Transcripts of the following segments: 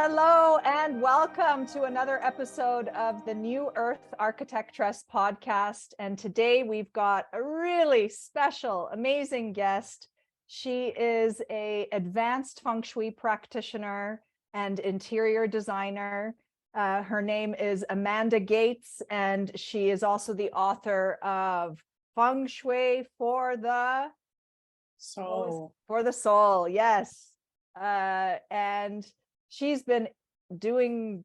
Hello and welcome to another episode of the new Earth Architectress podcast. And today we've got a really special, amazing guest. She is an advanced Feng Shui practitioner and interior designer. Her name is Amanda Gates, and she is also the author of Feng Shui for the Soul. For the soul, yes. And she's been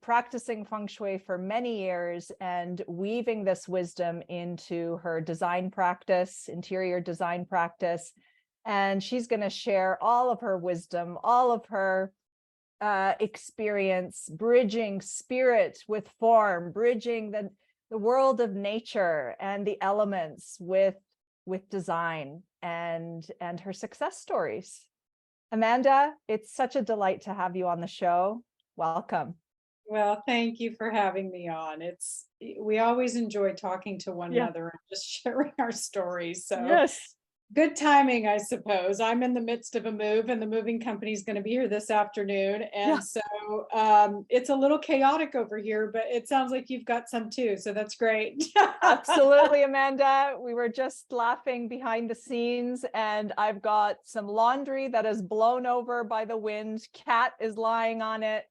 practicing Feng Shui for many years and weaving this wisdom into her design practice, interior design practice. And she's going to share all of her wisdom, all of her experience, bridging spirit with form, bridging the world of nature and the elements with design and her success stories. Amanda, it's such a delight to have you on the show. Welcome. Well, thank you for having me on. We always enjoy talking to one another and just sharing our stories. So yes, good timing, I suppose. I'm in the midst of a move and the moving company is going to be here this afternoon. And so it's a little chaotic over here, but it sounds like you've got some too. So that's great. Absolutely, Amanda. We were just laughing behind the scenes and I've got some laundry that is blown over by the wind. Cat is lying on it.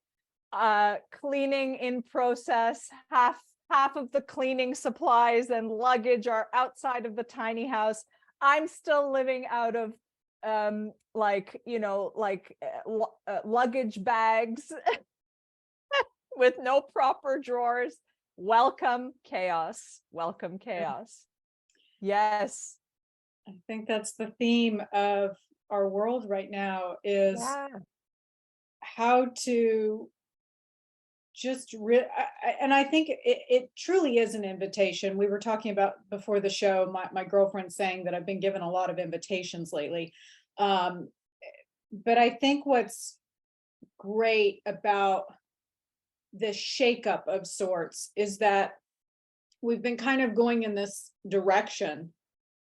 Cleaning in process. Half of the cleaning supplies and luggage are outside of the tiny house. I'm still living out of luggage bags with no proper drawers. Welcome chaos. Welcome chaos. Yes. I think that's the theme of our world right now is how to just and I think it truly is an invitation. We were talking about before the show, my girlfriend saying that I've been given a lot of invitations lately. But I think what's great about this shakeup of sorts is that we've been kind of going in this direction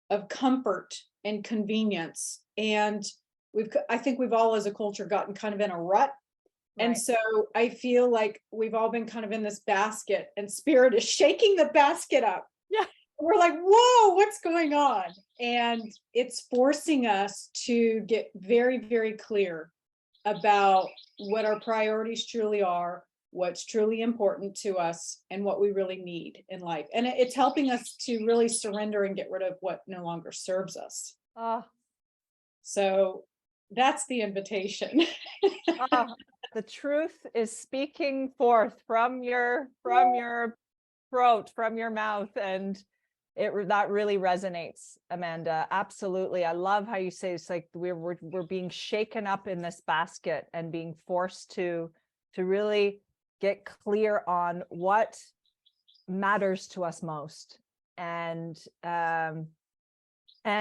of comfort and convenience. And I think we've all as a culture gotten kind of in a rut. Right. And so I feel like we've all been kind of in this basket and spirit is shaking the basket up. Yeah. We're like, whoa, what's going on? And it's forcing us to get very, very clear about what our priorities truly are, what's truly important to us, and what we really need in life. And it's helping us to really surrender and get rid of what no longer serves us. So that's the invitation. The truth is speaking forth from your throat, from your mouth, and that really resonates, Amanda. Absolutely. I love how you say it's like we're being shaken up in this basket and being forced to really get clear on what matters to us most. And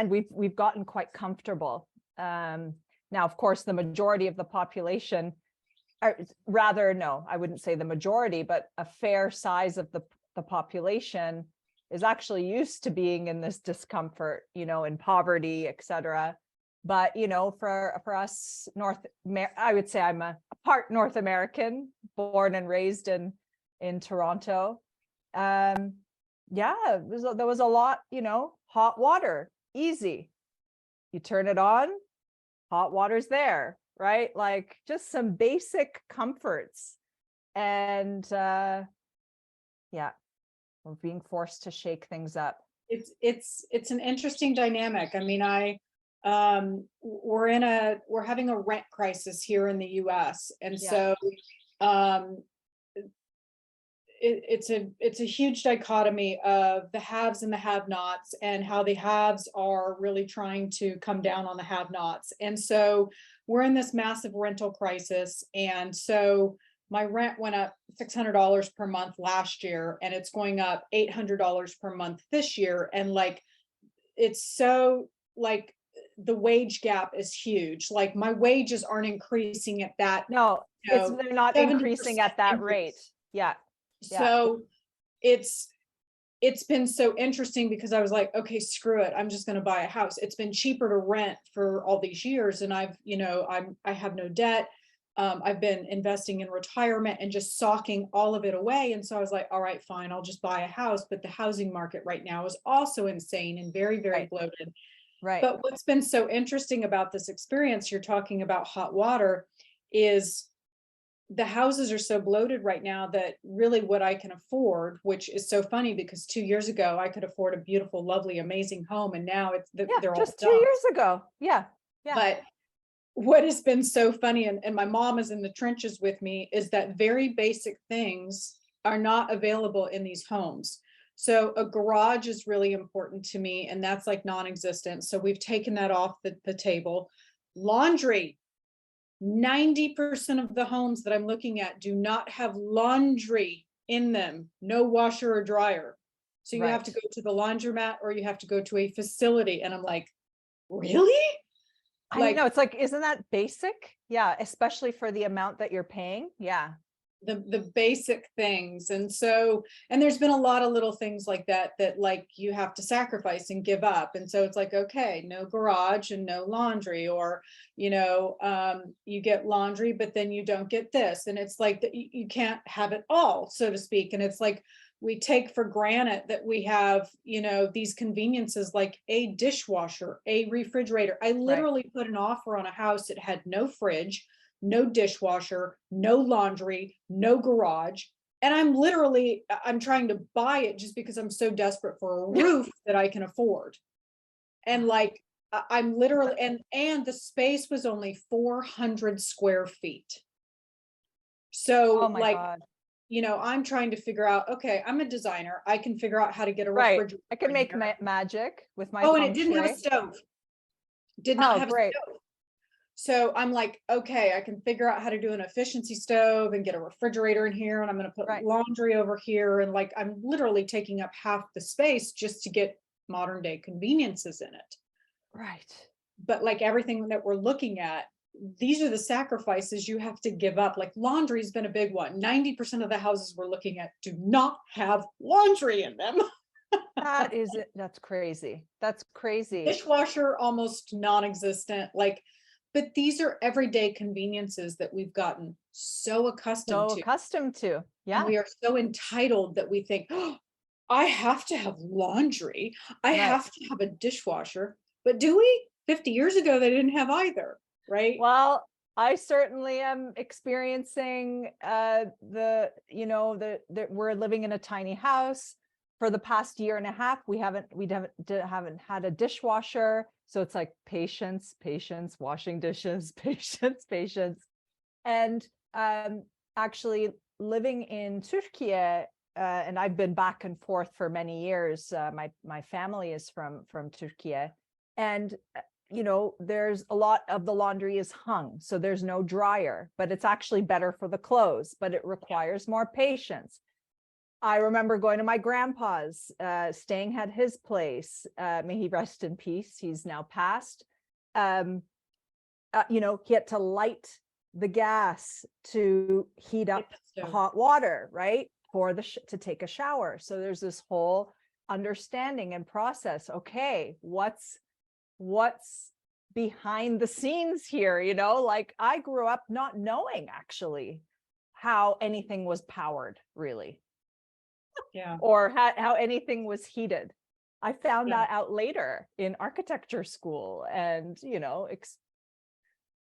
we've gotten quite comfortable. Now, of course, the majority of the population, or rather, no, I wouldn't say the majority, but a fair size of the population is actually used to being in this discomfort, in poverty, etc. But, for us, I would say I'm a part North American, born and raised in Toronto. There was a lot, hot water, easy. You turn it on, hot water's there, right? Like just some basic comforts. And we're being forced to shake things up. It's an interesting dynamic. I mean, we're having a rent crisis here in the US. And so it's a huge dichotomy of the haves and the have-nots, and how the haves are really trying to come down on the have-nots. And so we're in this massive rental crisis. And so my rent went up $600 per month last year, and it's going up $800 per month this year. And it's so the wage gap is huge. Like my wages aren't increasing at that. No, they're not increasing at that rate. Yeah. So it's been so interesting because I was like, okay, screw it. I'm just going to buy a house. It's been cheaper to rent for all these years. And I have no debt. I've been investing in retirement and just socking all of it away. And so I was like, all right, fine, I'll just buy a house. But the housing market right now is also insane and very, very Right. bloated. Right. But what's been so interesting about this experience, you're talking about hot water, is the houses are so bloated right now that really what I can afford, which is so funny because 2 years ago I could afford a beautiful, lovely, amazing home, and now Yeah, they're all just 2 dumps. years ago. Yeah. Yeah. But what has been so funny, and my mom is in the trenches with me, is that very basic things are not available in these homes. So a garage is really important to me, and that's like non-existent. So we've taken that off the table. Laundry. 90% of the homes that I'm looking at do not have laundry in them, no washer or dryer. So you have to Right. go to the laundromat or you have to go to a facility. And I'm like, really? I Like know, it's like, isn't that basic? Yeah, especially for the amount that you're paying. Yeah. the basic things. And so, and there's been a lot of little things like that like you have to sacrifice and give up. And so it's like, okay, no garage and no laundry, or you get laundry but then you don't get this, and it's like that you can't have it all, so to speak. And it's like we take for granted that we have these conveniences like a dishwasher, a refrigerator. I Right. literally put an offer on a house that had no fridge, no dishwasher, no laundry, no garage. And I'm trying to buy it just because I'm so desperate for a roof that I can afford. And like, I'm literally, and the space was only 400 square feet. Oh So my like, God. I'm trying to figure out, okay, I'm a designer. I can figure out how to get a Right. refrigerator I can in make here. magic with my Oh, and it Feng didn't have a Shui. stove. Did not Oh, have a great. stove. So I'm like, okay, I can figure out how to do an efficiency stove and get a refrigerator in here, and I'm going to put Right. laundry over here. And like, I'm literally taking up half the space just to get modern day conveniences in it. Right. But like everything that we're looking at, these are the sacrifices you have to give up. Like laundry's been a big one. 90% of the houses we're looking at do not have laundry in them. That is it. That's crazy. That's crazy. Dishwasher almost non-existent. Like, but these are everyday conveniences that we've gotten so accustomed So to. accustomed to. And Yeah. we are so entitled that we think, oh, I have to have laundry. I Right. have to have a dishwasher. But do we? 50 years ago, they didn't have either, right? Well, I certainly am experiencing the we're living in a tiny house. For the past year and a half, we haven't had a dishwasher. So it's like patience, patience, washing dishes, patience, patience. And actually living in Turkey, and I've been back and forth for many years. My family is from Turkey, and there's a lot of the laundry is hung, so there's no dryer, but it's actually better for the clothes, but it requires more patience. I remember going to my grandpa's, staying at his place. May he rest in peace. He's now passed. He had to light the gas to heat up hot water, right? For to take a shower. So there's this whole understanding and process. Okay, what's behind the scenes here? Like I grew up not knowing actually how anything was powered, really. Yeah. Or how anything was heated. I found that out later in architecture school, and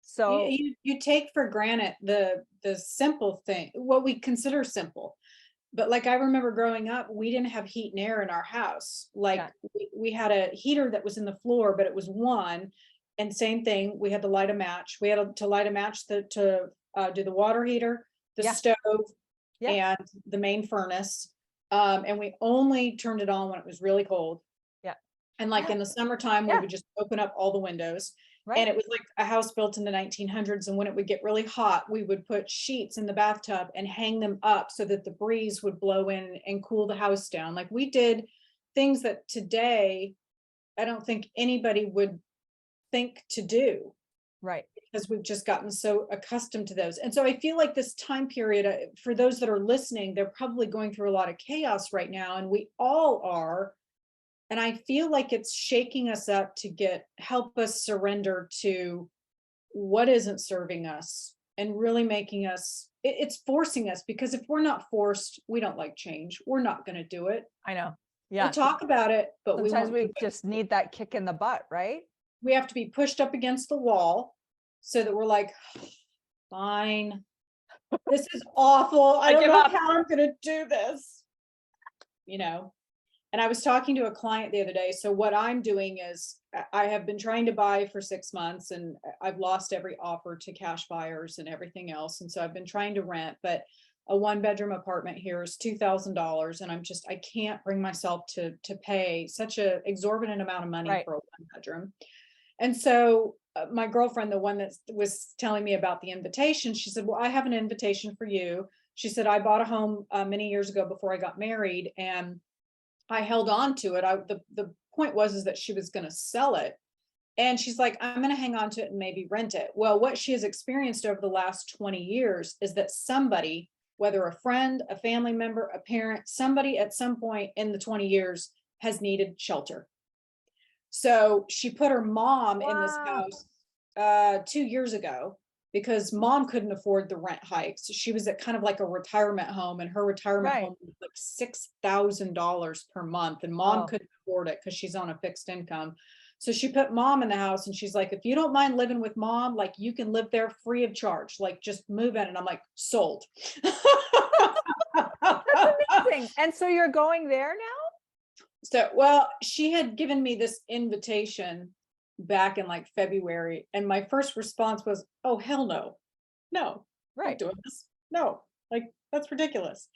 so you take for granted the simple thing, what we consider simple. But like I remember growing up, we didn't have heat and air in our house. Like we had a heater that was in the floor, but it was one. And same thing, we had to light a match. We had to light a match to do the water heater, the stove, and the main furnace. And we only turned it on when it was really cold. Yeah. And like in the summertime, we would just open up all the windows. Right. And it was like a house built in the 1900s. And when it would get really hot, we would put sheets in the bathtub and hang them up so that the breeze would blow in and cool the house down. Like we did things that today, I don't think anybody would think to do. Right. Because we've just gotten so accustomed to those. And so I feel like this time period, for those that are listening, they're probably going through a lot of chaos right now, and we all are. And I feel like it's shaking us up to help us surrender to what isn't serving us, and really making us, it's forcing us, because if we're not forced, we don't like change. We're not going to do it. I know. We'll Yeah. talk about it, but we Sometimes won't do we it. just need that kick in the butt, right? We have to be pushed up against the wall so that we're like, fine, this is awful. I don't give know up. how I'm going to do this. And I was talking to a client the other day. So what I'm doing is I have been trying to buy for 6 months, and I've lost every offer to cash buyers and everything else. And so I've been trying to rent, but a 1-bedroom apartment here is $2,000. And I can't bring myself to pay such an exorbitant amount of money for a 1-bedroom. And so my girlfriend, the one that was telling me about the invitation, she said, well, I have an invitation for you. She said, I bought a home many years ago before I got married, and I held on to it. The point was that she was going to sell it. And she's like, I'm going to hang on to it and maybe rent it. Well, what she has experienced over the last 20 years is that somebody, whether a friend, a family member, a parent, somebody at some point in the 20 years has needed shelter. So she put her mom in this house 2 years ago, because mom couldn't afford the rent hikes. She was at kind of like a retirement home, and her retirement home was like $6,000 per month, and mom couldn't afford it because she's on a fixed income. So she put mom in the house, and she's like, if you don't mind living with mom, like you can live there free of charge, like just move in. And I'm like, sold. That's amazing. And so you're going there now? So, well, she had given me this invitation back in like February, and my first response was, oh, hell no. No, I'm not doing this. No, like that's ridiculous.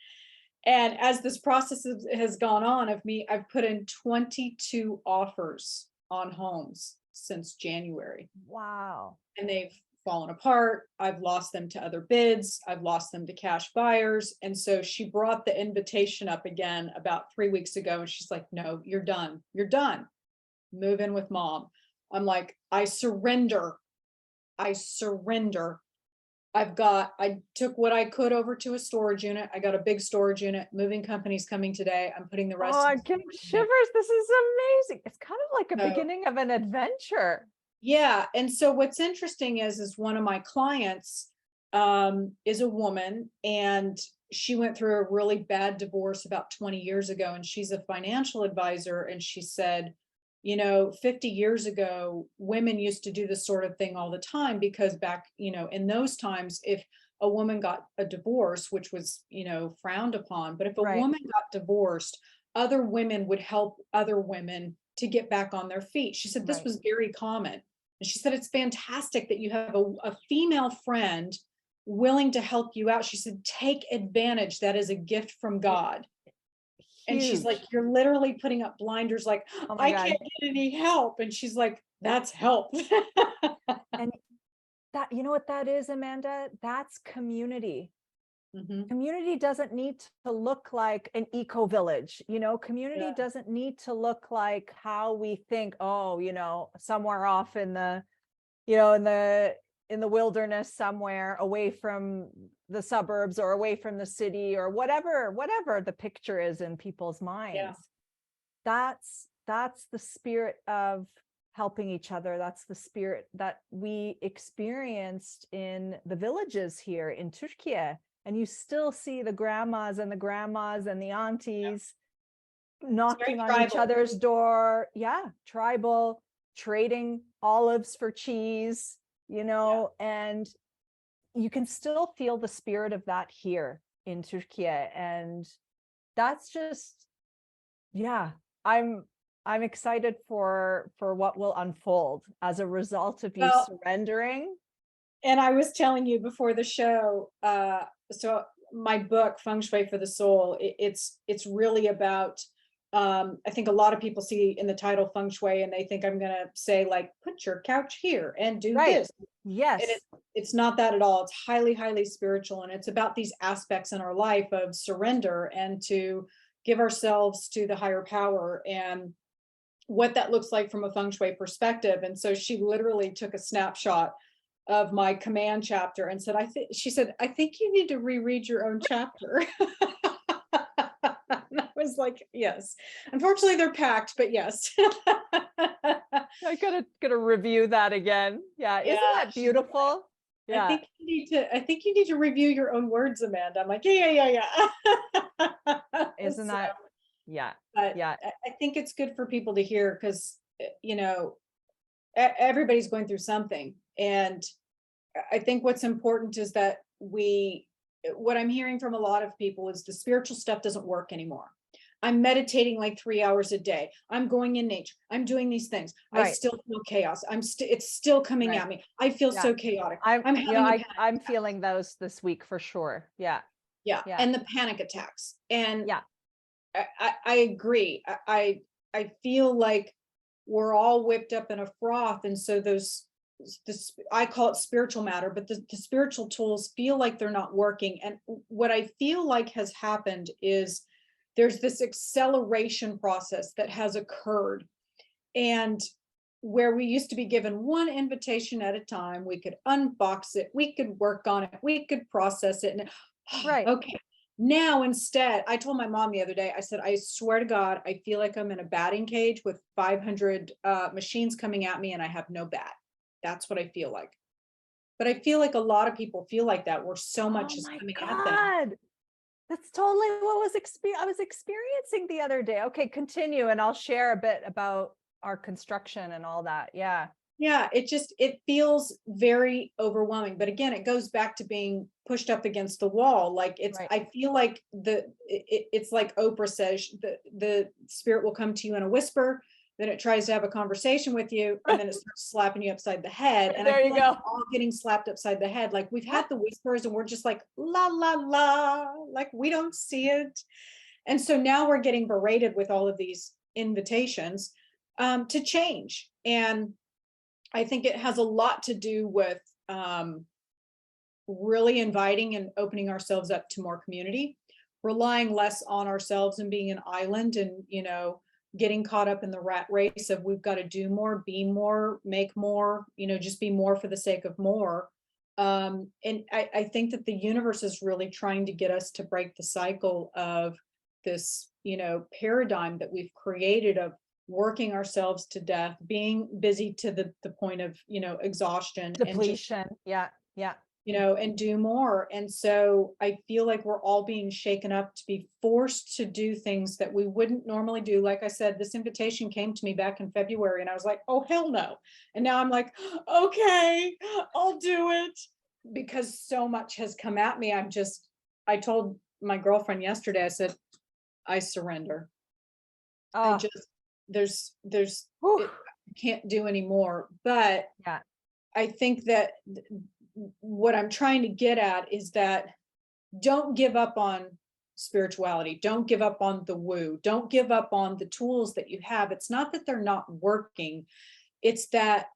And as this process has gone on of me, I've put in 22 offers on homes since January. Wow. And they've fallen apart. I've lost them to other bids. I've lost them to cash buyers. And so she brought the invitation up again about 3 weeks ago. And she's like, no, you're done. You're done. Move in with mom. I'm like, I surrender. I surrender. I took what I could over to a storage unit. I got a big storage unit. Moving company's coming today. I'm putting the rest. Oh, I get shivers. This is amazing. It's kind of like a beginning of an adventure. Yeah. And so what's interesting is one of my clients is a woman, and she went through a really bad divorce about 20 years ago. And she's a financial advisor. And she said, 50 years ago, women used to do this sort of thing all the time, because back, in those times, if a woman got a divorce, which was, frowned upon, but if a woman got divorced, other women would help other women to get back on their feet. She said this was very common. And she said, it's fantastic that you have a female friend willing to help you out. She said, take advantage. That is a gift from God. And she's like, you're literally putting up blinders, like, I can't get any help. And she's like, that's help. And that, you know what that is, Amanda? That's community. Mm-hmm. Community doesn't need to look like an eco village. Community doesn't need to look like how we think, somewhere off in the, in the wilderness somewhere away from the suburbs or away from the city, or whatever the picture is in people's minds. That's the spirit of helping each other. That's the spirit that we experienced in the villages here in Turkey. And you still see the grandmas and the aunties knocking on each other's door. Yeah. Tribal, trading olives for cheese, and you can still feel the spirit of that here in Turkey. And that's just, I'm excited for what will unfold as a result of you surrendering. And I was telling you before the show, so my book, Feng Shui for the Soul, it's really about, I think a lot of people see in the title Feng Shui and they think I'm going to say, like, put your couch here and do this. Yes. And it's not that at all. It's highly, highly spiritual. And it's about these aspects in our life of surrender and to give ourselves to the higher power, and what that looks like from a Feng Shui perspective. And so she literally took a snapshot of my command chapter and said, she said, I think you need to reread your own chapter. And I was like, yes, unfortunately they're packed, but yes. I gotta review that again. Yeah. Isn't that beautiful? Yeah. I think you need to review your own words, Amanda. I'm like, yeah. Isn't So, that? Yeah. but Yeah. I think it's good for people to hear because, you know, everybody's going through something. And I think what's important is that what I'm hearing from a lot of people is the spiritual stuff doesn't work anymore. I'm meditating like 3 hours a day. I'm going in nature. I'm doing these things. I Right. still feel chaos. It's still coming Right. at me. I feel Yeah. so chaotic. I'm, I'm you know, having a panic I'm attack. feeling those this week for sure. Yeah. Yeah. Yeah. And the panic attacks. And Yeah. I agree. I feel like we're all whipped up in a froth. And so this, I call it spiritual matter, but the spiritual tools feel like they're not working. And what I feel like has happened is there's this acceleration process that has occurred. And where we used to be given one invitation at a time, we could unbox it, we could work on it, we could process it. And Right. okay, now instead, I told my mom the other day, I said, I swear to God, I feel like I'm in a batting cage with 500 machines coming at me and I have no bat. That's what I feel like. But I feel like a lot of people feel like that, where so much Oh is my coming at them. God. That's totally what I was experiencing the other day. Okay, continue, and I'll share a bit about our construction and all that. Yeah. Yeah, it feels very overwhelming. But again, it goes back to being pushed up against the wall. Like Right. I feel like it's like Oprah says, the spirit will come to you in a whisper, then it tries to have a conversation with you, and then it starts slapping you upside the head. And I There feel you like go. we're all getting slapped upside the head. Like we've had the whispers and we're just like, la, la, la, like we don't see it. And so now we're getting berated with all of these invitations to change. And I think it has a lot to do with really inviting and opening ourselves up to more community, relying less on ourselves and being an island, and, you know, getting caught up in the rat race of we've got to do more, be more, make more, you know, just be more for the sake of more. And I think that the universe is really trying to get us to break the cycle of this, you know, paradigm that we've created of working ourselves to death, being busy to the point of, you know, exhaustion, and just, Depletion. Yeah. Yeah. you know, and do more. And so I feel like we're all being shaken up to be forced to do things that we wouldn't normally do. Like I said, this invitation came to me back in February and I was like, oh, hell no. And now I'm like, okay, I'll do it, because so much has come at me. I told my girlfriend yesterday, I said, I surrender. I just, Whew. can't do anymore. But Yeah. I think that what I'm trying to get at is that don't give up on spirituality. Don't give up on the woo. Don't give up on the tools that you have. It's not that they're not working. It's that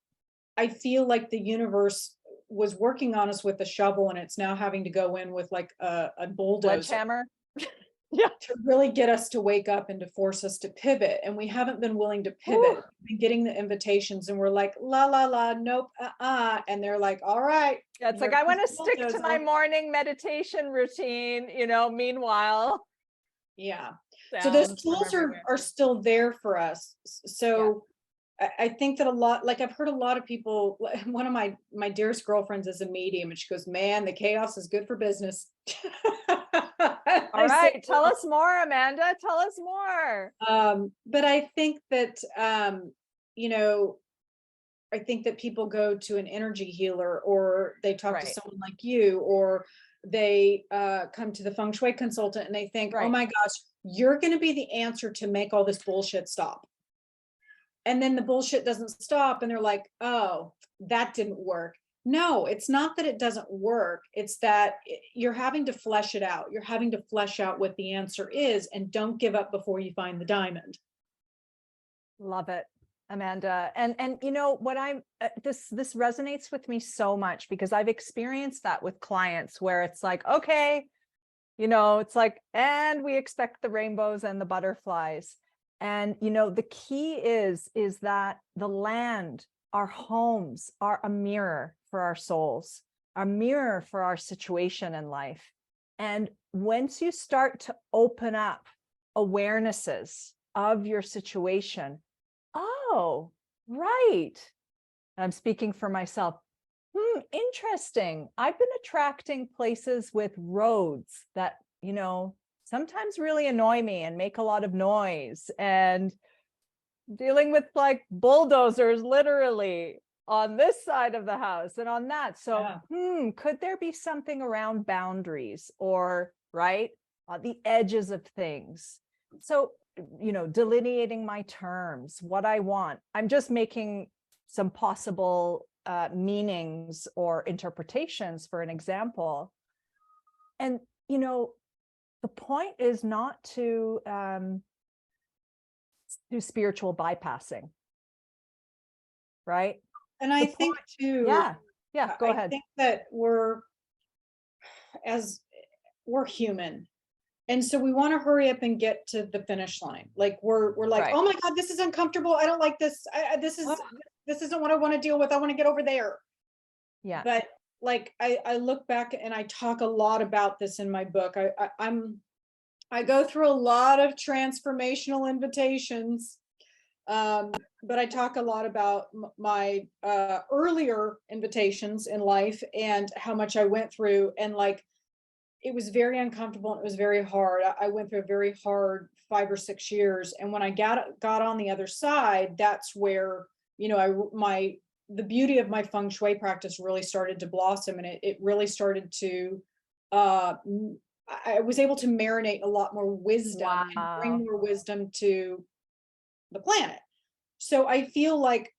I feel like the universe was working on us with a shovel and it's now having to go in with like a bulldozer. Sledgehammer. Yeah. To really get us to wake up and to force us to pivot. And we haven't been willing to pivot. Ooh. We've been getting the invitations and we're like, la, la, la, nope, and they're like, all right. Yeah, it's like, I want to stick to my morning meditation routine, you know, meanwhile. Yeah. So those Sounds tools from are still there for us. So I think that a lot, like I've heard a lot of people, one of my dearest girlfriends is a medium and she goes, man, the chaos is good for business. All right, tell us more, Amanda. Tell us more. But I think that, you know, I think that people go to an energy healer or they talk to someone like you, or they come to the Feng Shui consultant and they think, oh my gosh, you're going to be the answer to make all this bullshit stop. And then the bullshit doesn't stop and they're like, oh, that didn't work. No, it's not that it doesn't work. It's that you're having to flesh it out. You're having to flesh out what the answer is, and don't give up before you find the diamond. Love it, Amanda. And you know what, this resonates with me so much because I've experienced that with clients where it's like, okay, you know, it's like, and we expect the rainbows and the butterflies. And, you know, the key is that the land, our homes, are a mirror for our souls, a mirror for our situation in life. And once you start to open up awarenesses of your situation, oh, right. I'm speaking for myself. interesting. I've been attracting places with roads that, sometimes really annoy me and make a lot of noise, and dealing with like bulldozers literally on this side of the house and on that. So, could there be something around boundaries, or right on the edges of things? So, delineating my terms, what I want. I'm just making some possible meanings or interpretations for an example. And, the point is not to do spiritual bypassing, right? And I think too, Go ahead. I think that we're human. And so we want to hurry up and get to the finish line. Like we're like, Right. oh my God, this is uncomfortable. I don't like this. This isn't what I want to deal with. I want to get over there. Yeah. But like I look back and I talk a lot about this in my book. I go through a lot of transformational invitations, but I talk a lot about my earlier invitations in life and how much I went through, and like it was very uncomfortable and it was very hard. I went through a very hard 5 or 6 years, and when I got on the other side, that's where the beauty of my Feng Shui practice really started to blossom, and it really started to I was able to marinate a lot more wisdom and bring more wisdom to the planet. So I feel like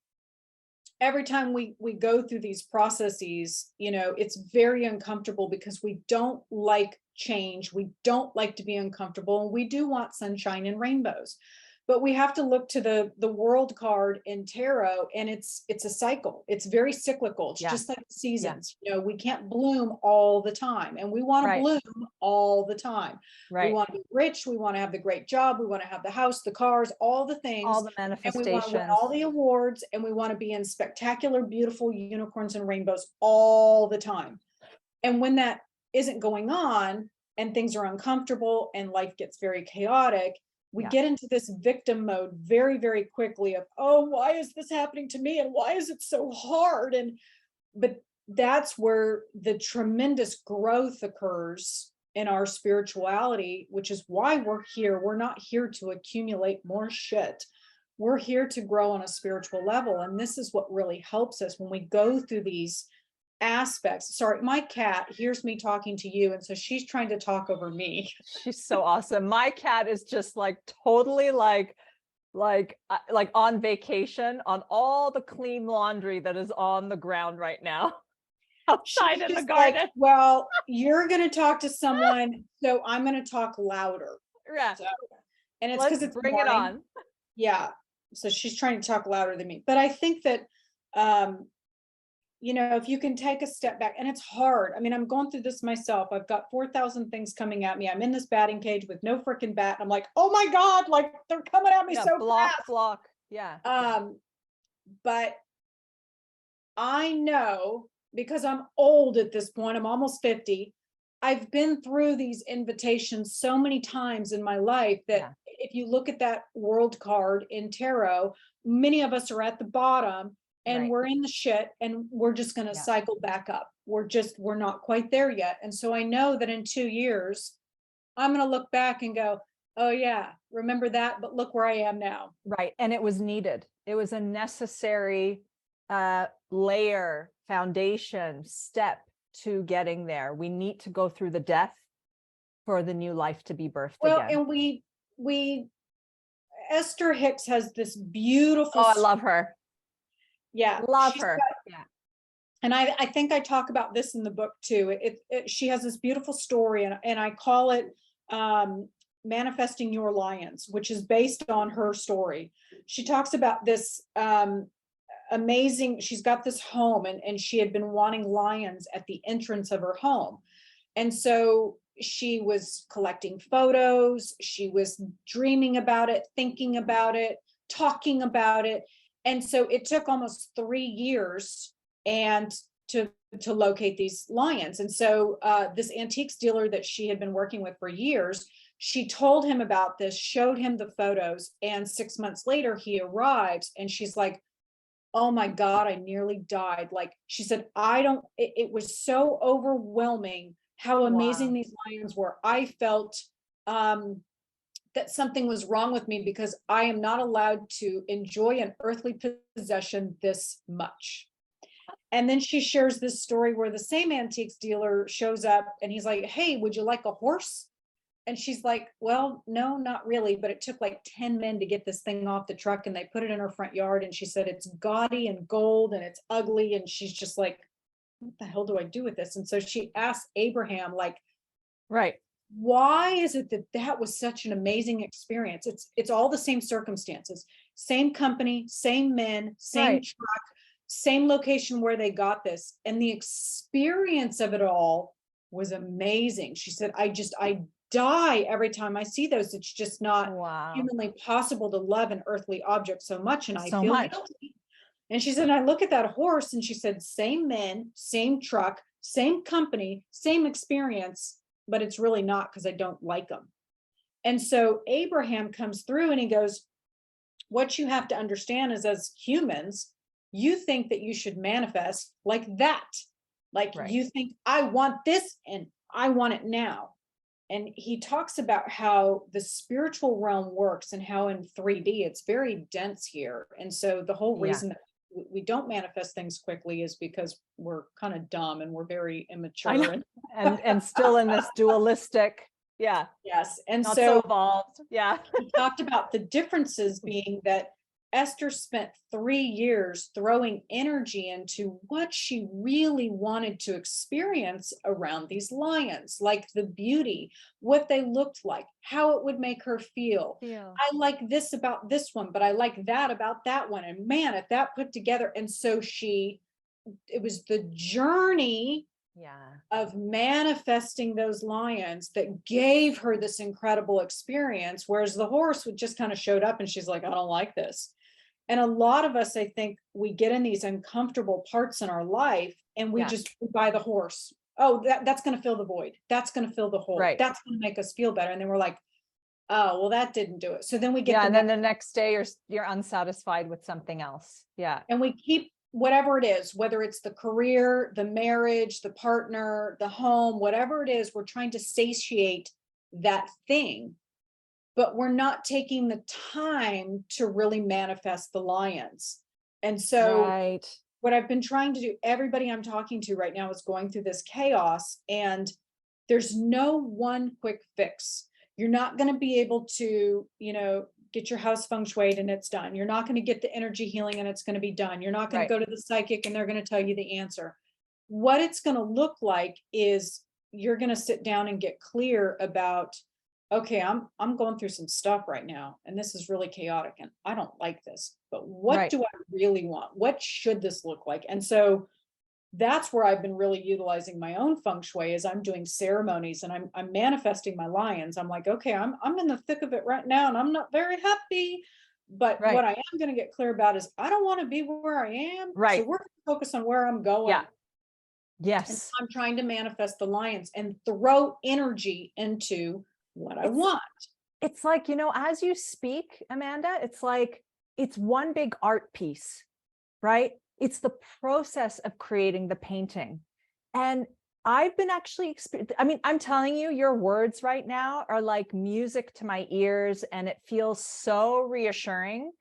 every time we go through these processes, it's very uncomfortable because we don't like change. We don't like to be uncomfortable, and we do want sunshine and rainbows. But we have to look to the world card in tarot, and it's a cycle. It's very cyclical. It's just like seasons. We can't bloom all the time, and we want to bloom all the time. We want to be rich. We want to have the great job. We want to have the house, the cars, all the things, all the manifestations, and we want to win all the awards, and we want to be in spectacular, beautiful unicorns and rainbows all the time. And when that isn't going on, and things are uncomfortable, and life gets very chaotic, we get into this victim mode very, very quickly of, oh, why is this happening to me? And why is it so hard? But that's where the tremendous growth occurs in our spirituality, which is why we're here. We're not here to accumulate more shit. We're here to grow on a spiritual level. And this is what really helps us when we go through these aspects. Sorry, my cat hears me talking to you, and so she's trying to talk over me. She's so awesome. My cat is just like totally like on vacation on all the clean laundry that is on the ground right now outside in the garden. Like, well, you're going to talk to someone, so I'm going to talk louder. Yeah. So, and it's because it's bring it on. Yeah. So she's trying to talk louder than me. But I think that if you can take a step back, and it's hard. I mean, I'm going through this myself. I've got 4,000 things coming at me. I'm in this batting cage with no freaking bat. I'm like, oh my God, like they're coming at me so fast. Block. Yeah. But I know, because I'm old at this point, I'm almost 50. I've been through these invitations so many times in my life that if you look at that world card in tarot, many of us are at the bottom. And we're in the shit, and we're just going to cycle back up. We're not quite there yet. And so I know that in 2 years, I'm going to look back and go, oh yeah, remember that, but look where I am now. Right. And it was needed. It was a necessary layer, foundation, step to getting there. We need to go through the death for the new life to be birthed again. And we Esther Hicks has this beautiful I love her. Yeah. Love her. And I think I talk about this in the book too. She has this beautiful story, and I call it Manifesting Your Lions, which is based on her story. She talks about this amazing, she's got this home, and she had been wanting lions at the entrance of her home. And so she was collecting photos. She was dreaming about it, thinking about it, talking about it. And so it took almost 3 years and to locate these lions. And so this antiques dealer that she had been working with for years, she told him about this, showed him the photos, and 6 months later he arrives, and she's like, oh my God, I nearly died. Like she said, it was so overwhelming how amazing Wow. these lions were. I felt that something was wrong with me because I am not allowed to enjoy an earthly possession this much. And then she shares this story where the same antiques dealer shows up and he's like, hey, would you like a horse? And she's like, well, no, not really. But it took like 10 men to get this thing off the truck and they put it in her front yard. And she said, it's gaudy and gold and it's ugly. And she's just like, what the hell do I do with this? And so she asked Abraham, like, Right. why is it that that was such an amazing experience? It's all the same circumstances, same company, same men, same truck, same location where they got this. And the experience of it all was amazing. She said, I die every time I see those. It's just not humanly possible to love an earthly object so much. And I feel guilty. And she said, I look at that horse and she said, same men, same truck, same company, same experience, but it's really not because I don't like them. And so Abraham comes through and he goes, what you have to understand is as humans, you think that you should manifest like that. Like you think, I want this and I want it now. And he talks about how the spiritual realm works and how in 3D it's very dense here. And so the whole reason that we don't manifest things quickly is because we're kind of dumb and we're very immature and still in this dualistic. Yeah. Yes. And not so evolved. Yeah. He talked about the differences being that Esther spent 3 years throwing energy into what she really wanted to experience around these lions, like the beauty, what they looked like, how it would make her feel. I like this about this one, but I like that about that one. And man, if that put together. And so it was the journey of manifesting those lions that gave her this incredible experience, whereas the horse would just kind of showed up and she's like, I don't like this. And a lot of us, I think, we get in these uncomfortable parts in our life and we just buy the horse. Oh, that's going to fill the void. That's going to fill the hole. That's going to make us feel better. And then we're like, oh, well, that didn't do it. So then we get and then the next day you're unsatisfied with something else. Yeah. And we keep whatever it is, whether it's the career, the marriage, the partner, the home, whatever it is, we're trying to satiate that thing. But we're not taking the time to really manifest the lions. And so what I've been trying to do, everybody I'm talking to right now is going through this chaos and there's no one quick fix. You're not going to be able to, get your house feng shuied and it's done. You're not going to get the energy healing and it's going to be done. You're not going to go to the psychic and they're going to tell you the answer. What it's going to look like is you're going to sit down and get clear about, okay, I'm going through some stuff right now and this is really chaotic and I don't like this, but what do I really want? What should this look like? And so that's where I've been really utilizing my own feng shui is I'm doing ceremonies and I'm manifesting my lions. I'm like, okay, I'm in the thick of it right now and I'm not very happy, but what I am going to get clear about is I don't want to be where I am. So we're going to focus on where I'm going. Yeah. Yes. And I'm trying to manifest the lions and throw energy into what I want. It's like, as you speak, Amanda, it's like, it's one big art piece, right? It's the process of creating the painting. And I've been actually, I'm telling you, your words right now are like music to my ears and it feels so reassuring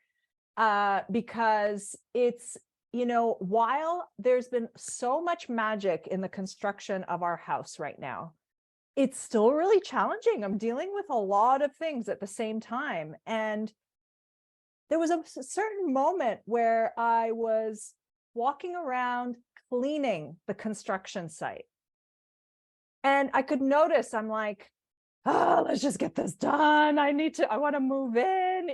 because it's, while there's been so much magic in the construction of our house right now, it's still really challenging. I'm dealing with a lot of things at the same time. And there was a certain moment where I was walking around cleaning the construction site. And I could notice, I'm like, oh, let's just get this done. I want to move in,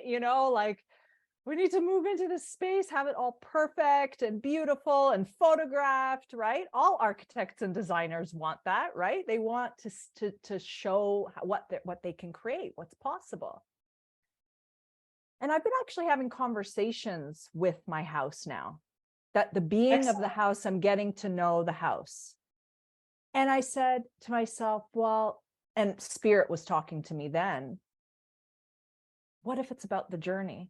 we need to move into this space, have it all perfect and beautiful and photographed, right? All architects and designers want that, right? They want to show what they can create, what's possible. And I've been actually having conversations with my house now, that the being of the house, I'm getting to know the house. And I said to myself, well, and Spirit was talking to me then, what if it's about the journey?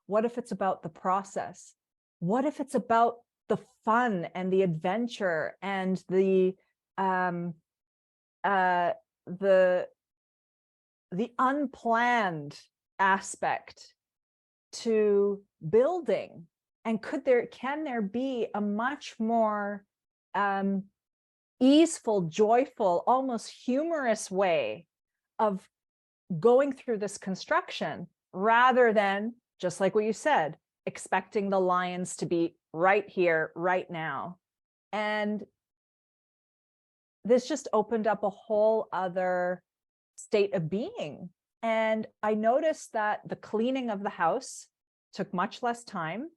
What if it's about the process? what if it's about the fun and the adventure and the unplanned aspect to building? And can there be a much more easeful, joyful, almost humorous way of going through this construction, rather than, just like what you said, expecting the lions to be right here, right now? And this just opened up a whole other state of being. And I noticed that the cleaning of the house took much less time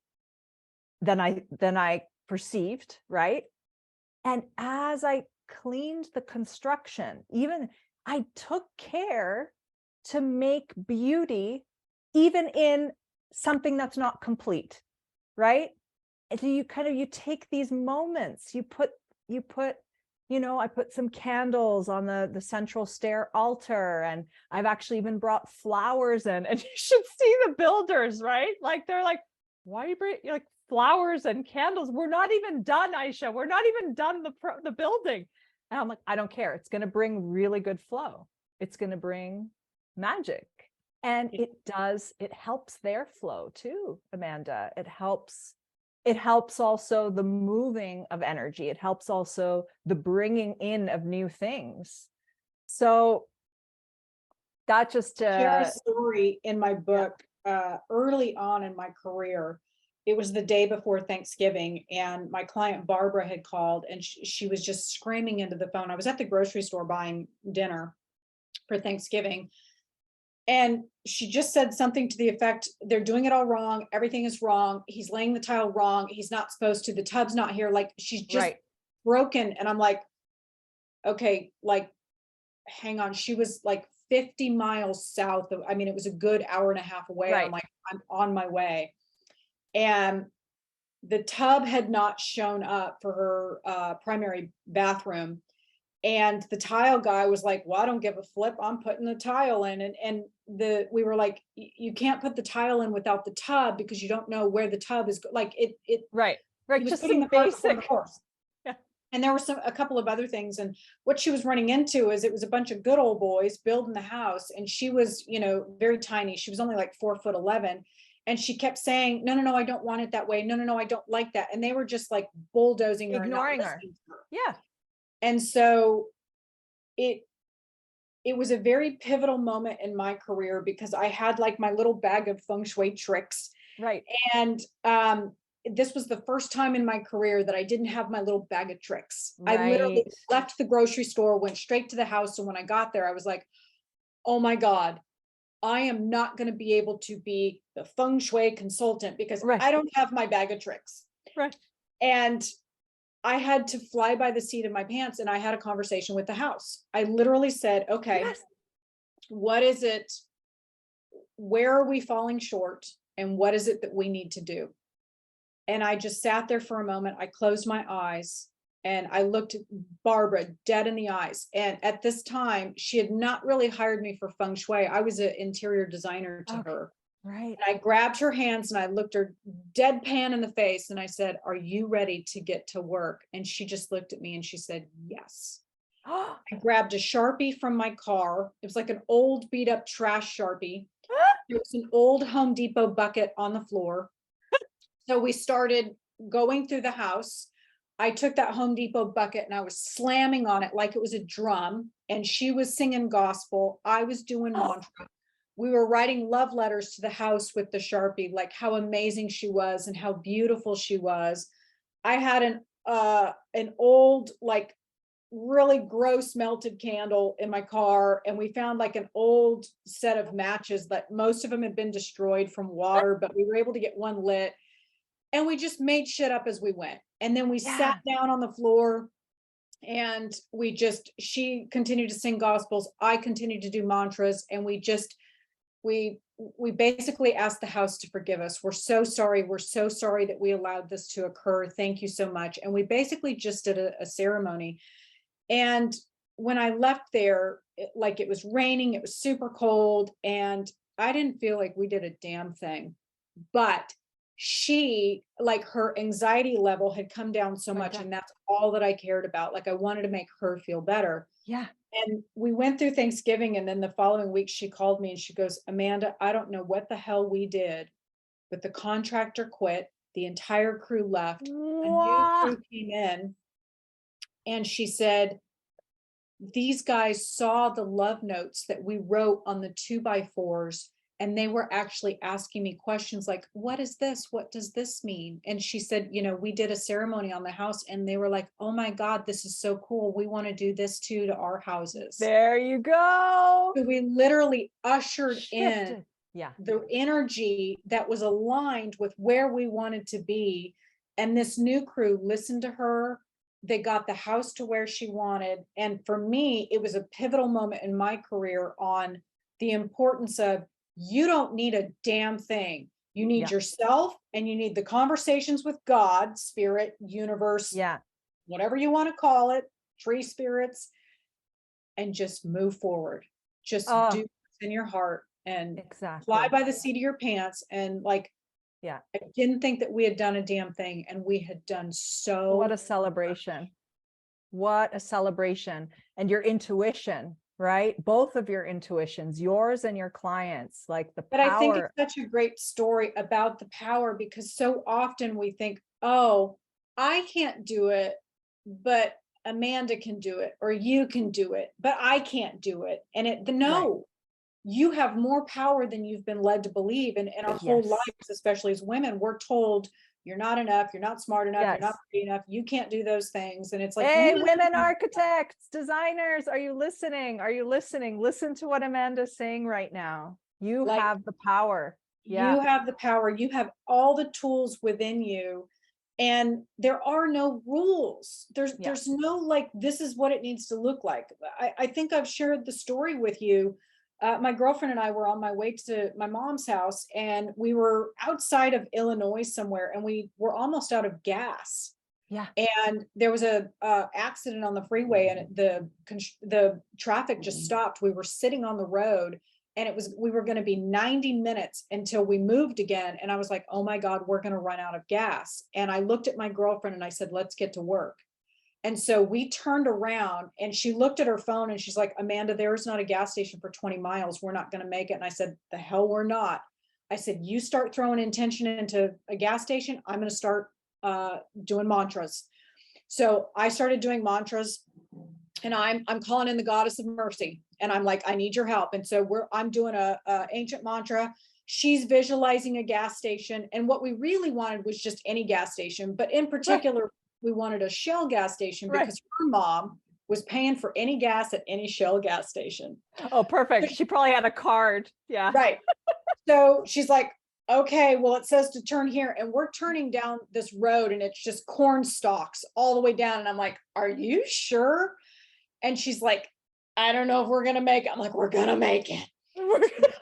than I perceived, right? And as I cleaned the construction, even I took care to make beauty even in something that's not complete, right? And so you take these moments, you put, I put some candles on the central stair altar, and I've actually even brought flowers in, and you should see the builders, right? Like, they're like, why are you bring like flowers and candles? We're not even done, Aisha. We're not even done the building. And I'm like, I don't care. It's going to bring really good flow. It's going to bring magic. And it helps their flow too, Amanda. It helps also the moving of energy. It helps also the bringing in of new things. So that just share a story in my book. Early on in my career, it was the day before Thanksgiving, and my client Barbara had called, and she was just screaming into the phone. I was at the grocery store buying dinner for Thanksgiving, and she just said something to the effect, they're doing it all wrong. Everything is wrong. He's laying the tile wrong. He's not supposed to. The tub's not here. Like, she's just broken. And I'm like, okay, like, hang on. She was like 50 miles south of, I mean, it was a good hour and a half away. I'm like, I'm on my way. And the tub had not shown up for her primary bathroom. And the tile guy was like, well, I don't give a flip. I'm putting the tile in. And we were like, you can't put the tile in without the tub, because you don't know where the tub is. Like right. Just putting the basic horse. Yeah. And there were a couple of other things. And what she was running into is, it was a bunch of good old boys building the house. And she was, very tiny. She was only like 4'11". And she kept saying, no, I don't want it that way. No, I don't like that. And they were just like bulldozing her, ignoring her. Yeah. And so it was a very pivotal moment in my career, because I had like my little bag of Feng Shui tricks. Right. And this was the first time in my career that I didn't have my little bag of tricks. Right. I literally left the grocery store, went straight to the house. And when I got there, I was like, oh my God, I am not going to be able to be the Feng Shui consultant, because I don't have my bag of tricks. Right. And I had to fly by the seat of my pants, and I had a conversation with the house. I literally said, okay, what is it? Where are we falling short? And what is it that we need to do? And I just sat there for a moment. I closed my eyes and I looked at Barbara dead in the eyes. And at this time, she had not really hired me for Feng Shui. I was an interior designer to her. Right. And I grabbed her hands and I looked her deadpan in the face and I said, are you ready to get to work? And she just looked at me and she said, yes. I grabbed a Sharpie from my car. It was like an old beat up trash Sharpie. There was an old Home Depot bucket on the floor. So we started going through the house. I took that Home Depot bucket and I was slamming on it like it was a drum. And she was singing gospel. I was doing mantra. We were writing love letters to the house with the Sharpie, like how amazing she was and how beautiful she was. I had an old, like really gross melted candle in my car, and we found like an old set of matches that most of them had been destroyed from water, but we were able to get one lit. And we just made shit up as we went. And then we sat down on the floor and she continued to sing gospels. I continued to do mantras. And we basically asked the house to forgive us. We're so sorry. We're so sorry that we allowed this to occur. Thank you so much. And we basically just did a ceremony. And when I left there, it was raining, it was super cold, and I didn't feel like we did a damn thing. But she, like, her anxiety level had come down so much, and that's all that I cared about. Like, I wanted to make her feel better. Yeah. And we went through Thanksgiving, and then the following week she called me and she goes, Amanda, I don't know what the hell we did, but the contractor quit, the entire crew left, a new crew came in, and she said, these guys saw the love notes that we wrote on the 2x4s, and they were actually asking me questions like, what is this? What does this mean? And she said, you know, we did a ceremony on the house, and they were like, oh my God, this is so cool. We want to do this too to our houses. There you go. So we literally ushered in yeah, the energy that was aligned with where we wanted to be. And this new crew listened to her. They got the house to where she wanted. And for me, it was a pivotal moment in my career on the importance of, you don't need a damn thing. You need yourself, and you need the conversations with God, spirit, universe, whatever you want to call it, tree spirits, and just move forward. Just do what's in your heart and fly by the seat of your pants. And like, I didn't think that we had done a damn thing, and we had done so. What a celebration. What a celebration. And your intuition, right? Both of your intuitions, yours and your clients, like the power. But I think it's such a great story about the power, because so often we think, oh, I can't do it, but Amanda can do it, or you can do it, but I can't do it. And you have more power than you've been led to believe. And our whole lives, especially as women, we're told you're not enough, you're not smart enough, you're not pretty enough, you can't do those things. And it's like, hey, women architects, designers, are you listening? Are you listening? Listen to what Amanda's saying right now. You have the power. You have the power. You have all the tools within you. And there are no rules. There's no like, this is what it needs to look like. I think I've shared the story with you. My girlfriend and I were on my way to my mom's house, and we were outside of Illinois somewhere, and we were almost out of gas. Yeah. And there was a accident on the freeway, and the traffic just stopped. We were sitting on the road, and we were going to be 90 minutes until we moved again. And I was like, oh my God, we're going to run out of gas. And I looked at my girlfriend and I said, let's get to work. And so we turned around, and she looked at her phone, and she's like, Amanda, there is not a gas station for 20 miles. We're not going to make it. And I said, the hell we're not. I said, you start throwing intention into a gas station, I'm going to start doing mantras. So I started doing mantras, and I'm calling in the goddess of mercy. And I'm like, I need your help. And so I'm doing a ancient mantra. She's visualizing a gas station. And what we really wanted was just any gas station, but in particular, we wanted a Shell gas station, because her mom was paying for any gas at any Shell gas station. Oh, perfect. She probably had a card. Yeah. Right. So she's like, okay, well, it says to turn here, and we're turning down this road, and it's just corn stalks all the way down. And I'm like, are you sure? And she's like, I don't know if we're going to make it. I'm like, we're going to make it.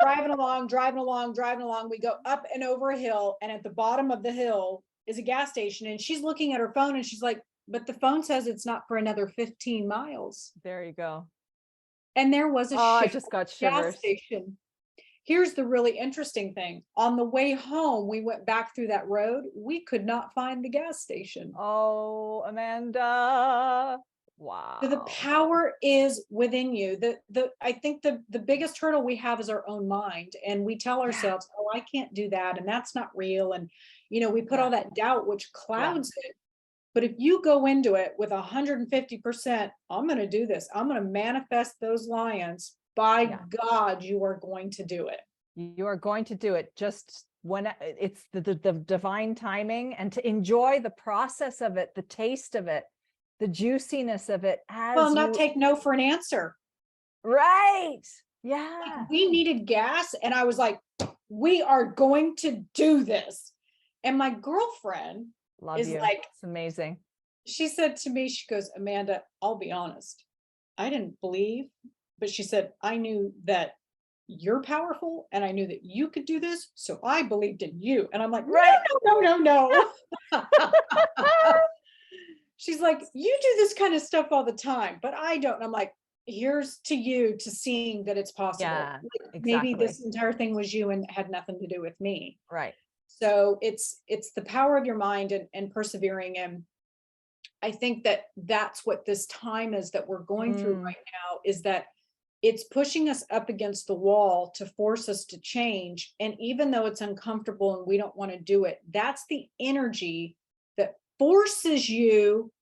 driving along. We go up and over a hill, and at the bottom of the hill is a gas station. And she's looking at her phone, and she's like, but the phone says it's not for another 15 miles. There you go. And there was a I just got shivers. gas station. Here's the really interesting thing. On the way home, we went back through that road. We could not find the gas station. Oh, Amanda. Wow. So the power is within you. I think the biggest hurdle we have is our own mind. And we tell ourselves, oh, I can't do that. And that's not real. And, we put all that doubt, which clouds it. But if you go into it with 150%, I'm going to do this. I'm going to manifest those lions. By God, you are going to do it. You are going to do it. Just when it's the divine timing, and to enjoy the process of it, the taste of it, the juiciness of it. Not take no for an answer. Right. Yeah. Like, we needed gas, and I was like, we are going to do this. And my girlfriend is like, it's amazing. She said to me, she goes, Amanda, I'll be honest, I didn't believe, but she said, I knew that you're powerful, and I knew that you could do this, so I believed in you. And I'm like, no. She's like, you do this kind of stuff all the time, but I don't. And I'm like, here's to you to seeing that it's possible. Yeah, Maybe this entire thing was you and had nothing to do with me. Right. So it's the power of your mind and persevering. And I think that that's what this time is that we're going through right now, is that it's pushing us up against the wall to force us to change. And even though it's uncomfortable and we don't want to do it, that's the energy that forces you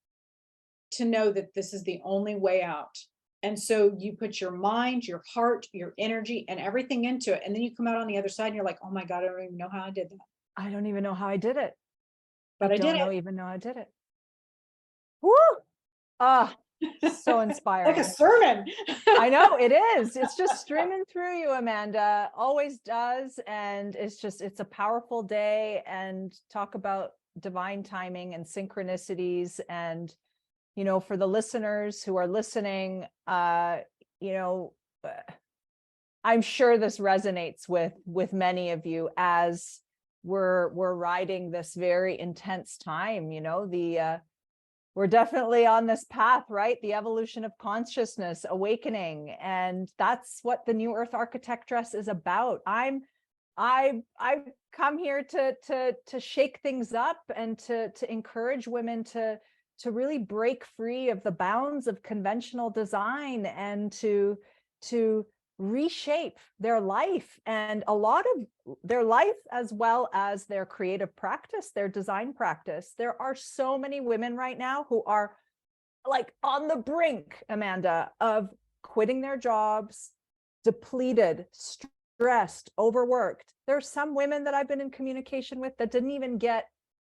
to know that this is the only way out. And so you put your mind, your heart, your energy, and everything into it. And then you come out on the other side and you're like, oh my God, I don't even know how I did that. I don't even know how I did it. But I did it. Even know I did it. Woo! Ah, so inspiring. Like a sermon. I know it is. It's just streaming through you, Amanda. Always does. And it's a powerful day. And talk about divine timing and synchronicities. And, you know, for the listeners who are listening, you know, I'm sure this resonates with many of you as we're riding this very intense time. You know, we're definitely on this path, right? The evolution of consciousness, awakening. And that's what the new Earth Architectress is about. I've come here to shake things up and to encourage women to really break free of the bounds of conventional design and to reshape their life, and a lot of their life as well as their creative practice, their design practice. There are so many women right now who are like on the brink, Amanda, of quitting their jobs, depleted, stressed, overworked. There are some women that I've been in communication with that didn't even get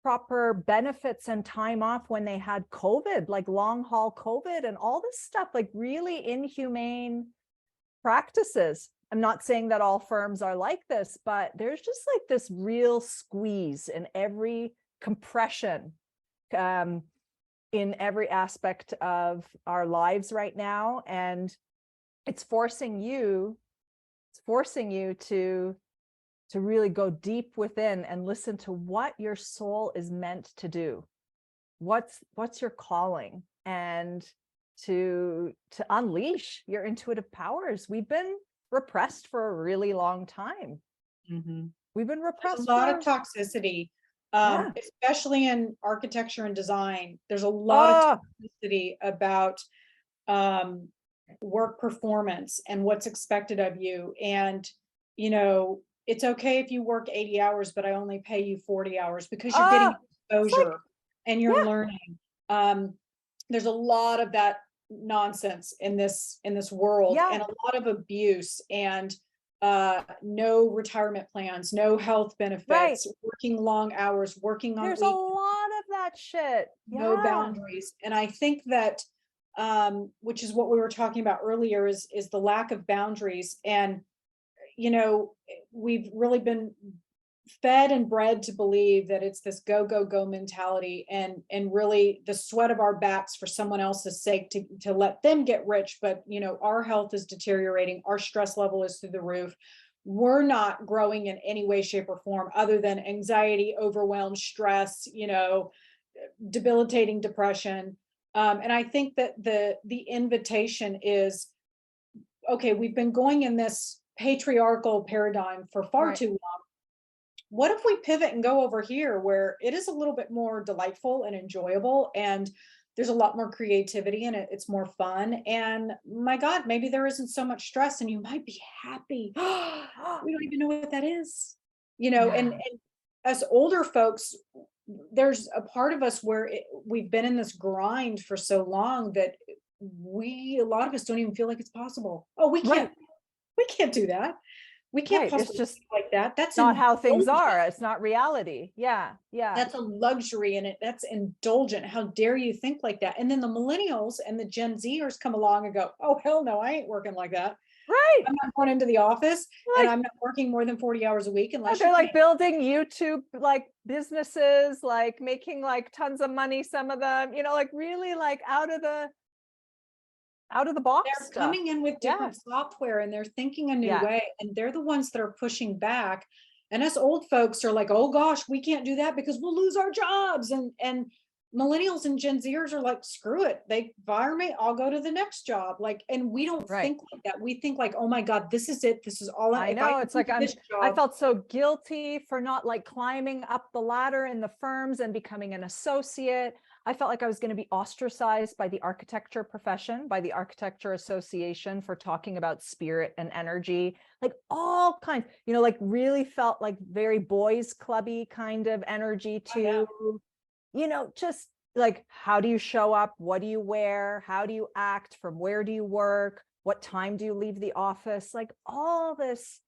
proper benefits and time off when they had COVID, like long haul COVID and all this stuff, like really inhumane practices. I'm not saying that all firms are like this, but there's just like this real squeeze in every compression in every aspect of our lives right now. And it's forcing you to really go deep within and listen to what your soul is meant to do. What's your calling, and to unleash your intuitive powers. We've been repressed for a really long time. We've been repressed. There's a lot of toxicity, especially in architecture and design. There's a lot of toxicity about work performance and what's expected of you. And, you know, it's okay if you work 80 hours, but I only pay you 40 hours because you're getting exposure and you're learning. There's a lot of that nonsense in this world, and a lot of abuse, and no retirement plans, no health benefits, working long hours, working on there's a lot of that shit. No boundaries. And I think that which is what we were talking about earlier, is the lack of boundaries. And you know, we've really been fed and bred to believe that it's this go, go, go mentality, and really the sweat of our backs for someone else's sake to let them get rich. But, you know, our health is deteriorating. Our stress level is through the roof. We're not growing in any way, shape, or form other than anxiety, overwhelm, stress, you know, debilitating depression. And I think that the invitation is, okay, we've been going in this patriarchal paradigm for far too long. What if we pivot and go over here where it is a little bit more delightful and enjoyable, and there's a lot more creativity in it, it's more fun, and my God, maybe there isn't so much stress and you might be happy. We don't even know what that is, you know. And as older folks, there's a part of us where we've been in this grind for so long that a lot of us don't even feel like it's possible. Oh, we can't do that. We can't possibly it's just like that. That's not how things are. It's not reality. Yeah. That's a luxury, and that's indulgent. How dare you think like that? And then the millennials and the Gen Zers come along and go, oh, hell no, I ain't working like that. Right. I'm not going into the office, and I'm not working more than 40 hours a week unless they're like building YouTube like businesses, like making like tons of money, some of them, you know, like really like out of the box they're stuff. Coming in with different software, and they're thinking a new way, and they're the ones that are pushing back. And us old folks are like, oh gosh, we can't do that because we'll lose our jobs. And millennials and Gen Zers are like, screw it. They fire me, I'll go to the next job. Like, and we don't think like that. We think like, oh my God, this is it. This is all I know. It's like, I felt so guilty for not like climbing up the ladder in the firms and becoming an associate. I felt like I was going to be ostracized by the architecture profession, by the Architecture Association for talking about spirit and energy, like all kinds, you know, like really felt like very boys clubby kind of energy too. You know, just like, how do you show up? What do you wear? How do you act? From where do you work? What time do you leave the office? Like all this.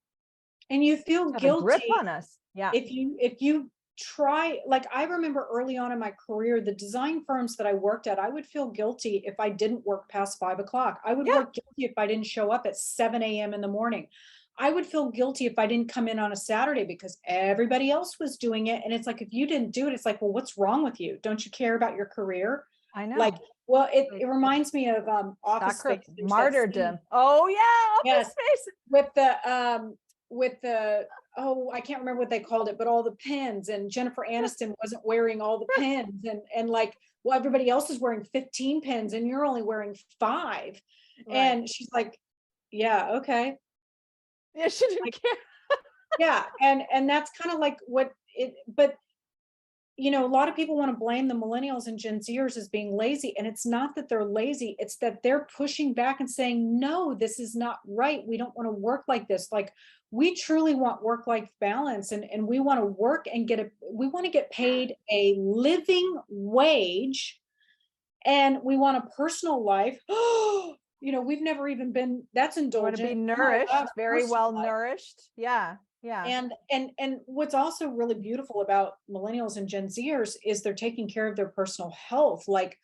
And you feel guilty grip on us. Yeah. If you try, like, I remember early on in my career, the design firms that I worked at, I would feel guilty if I didn't work past 5 o'clock. I would work guilty if I didn't show up at 7 a.m. in the morning. I would feel guilty if I didn't come in on a Saturday because everybody else was doing it. And it's like, if you didn't do it, it's like, well, what's wrong with you? Don't you care about your career? I know. Like, well, it reminds me of Office Space. Martyrdom. Oh yeah, Office Space. With the oh, I can't remember what they called it, but all the pins, and Jennifer Aniston wasn't wearing all the pins, and like, well, everybody else is wearing 15 pins and you're only wearing 5. And she's like, yeah, okay. Yeah, she didn't care. Yeah, and that's kind of like what it, but you know, a lot of people want to blame the millennials and Gen Zers as being lazy, and it's not that they're lazy, it's that they're pushing back and saying, no, this is not right. We don't want to work like this. Like, we truly want work-life balance, and we want to work and we want to get paid a living wage, and we want a personal life. You know, we've never even been, that's indulgent. Want to be nourished, very well nourished. Yeah. Yeah. And what's also really beautiful about millennials and Gen Zers is they're taking care of their personal health. Like,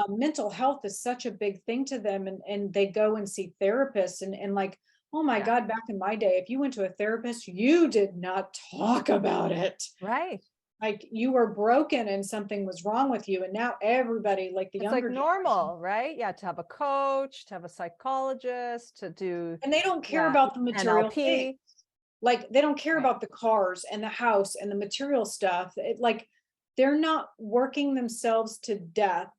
mental health is such a big thing to them, and they go and see therapists, and like, oh my God, back in my day, if you went to a therapist, you did not talk about it. Right. Like, you were broken and something was wrong with you. And now everybody, like the younger, it's like normal, right? Yeah, to have a coach, to have a psychologist, to do, and they don't care about the material things. Like, they don't care about the cars and the house and the material stuff. Like, they're not working themselves to death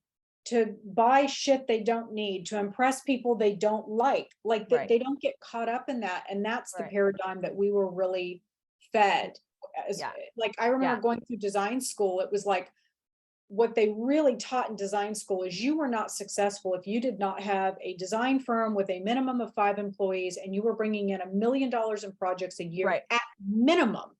to buy shit they don't need, to impress people they don't like. Like, they don't get caught up in that. And that's the paradigm that we were really fed. Like, I remember going through design school, it was like, what they really taught in design school is you were not successful if you did not have a design firm with a minimum of 5 employees and you were bringing in $1 million in projects a year at minimum.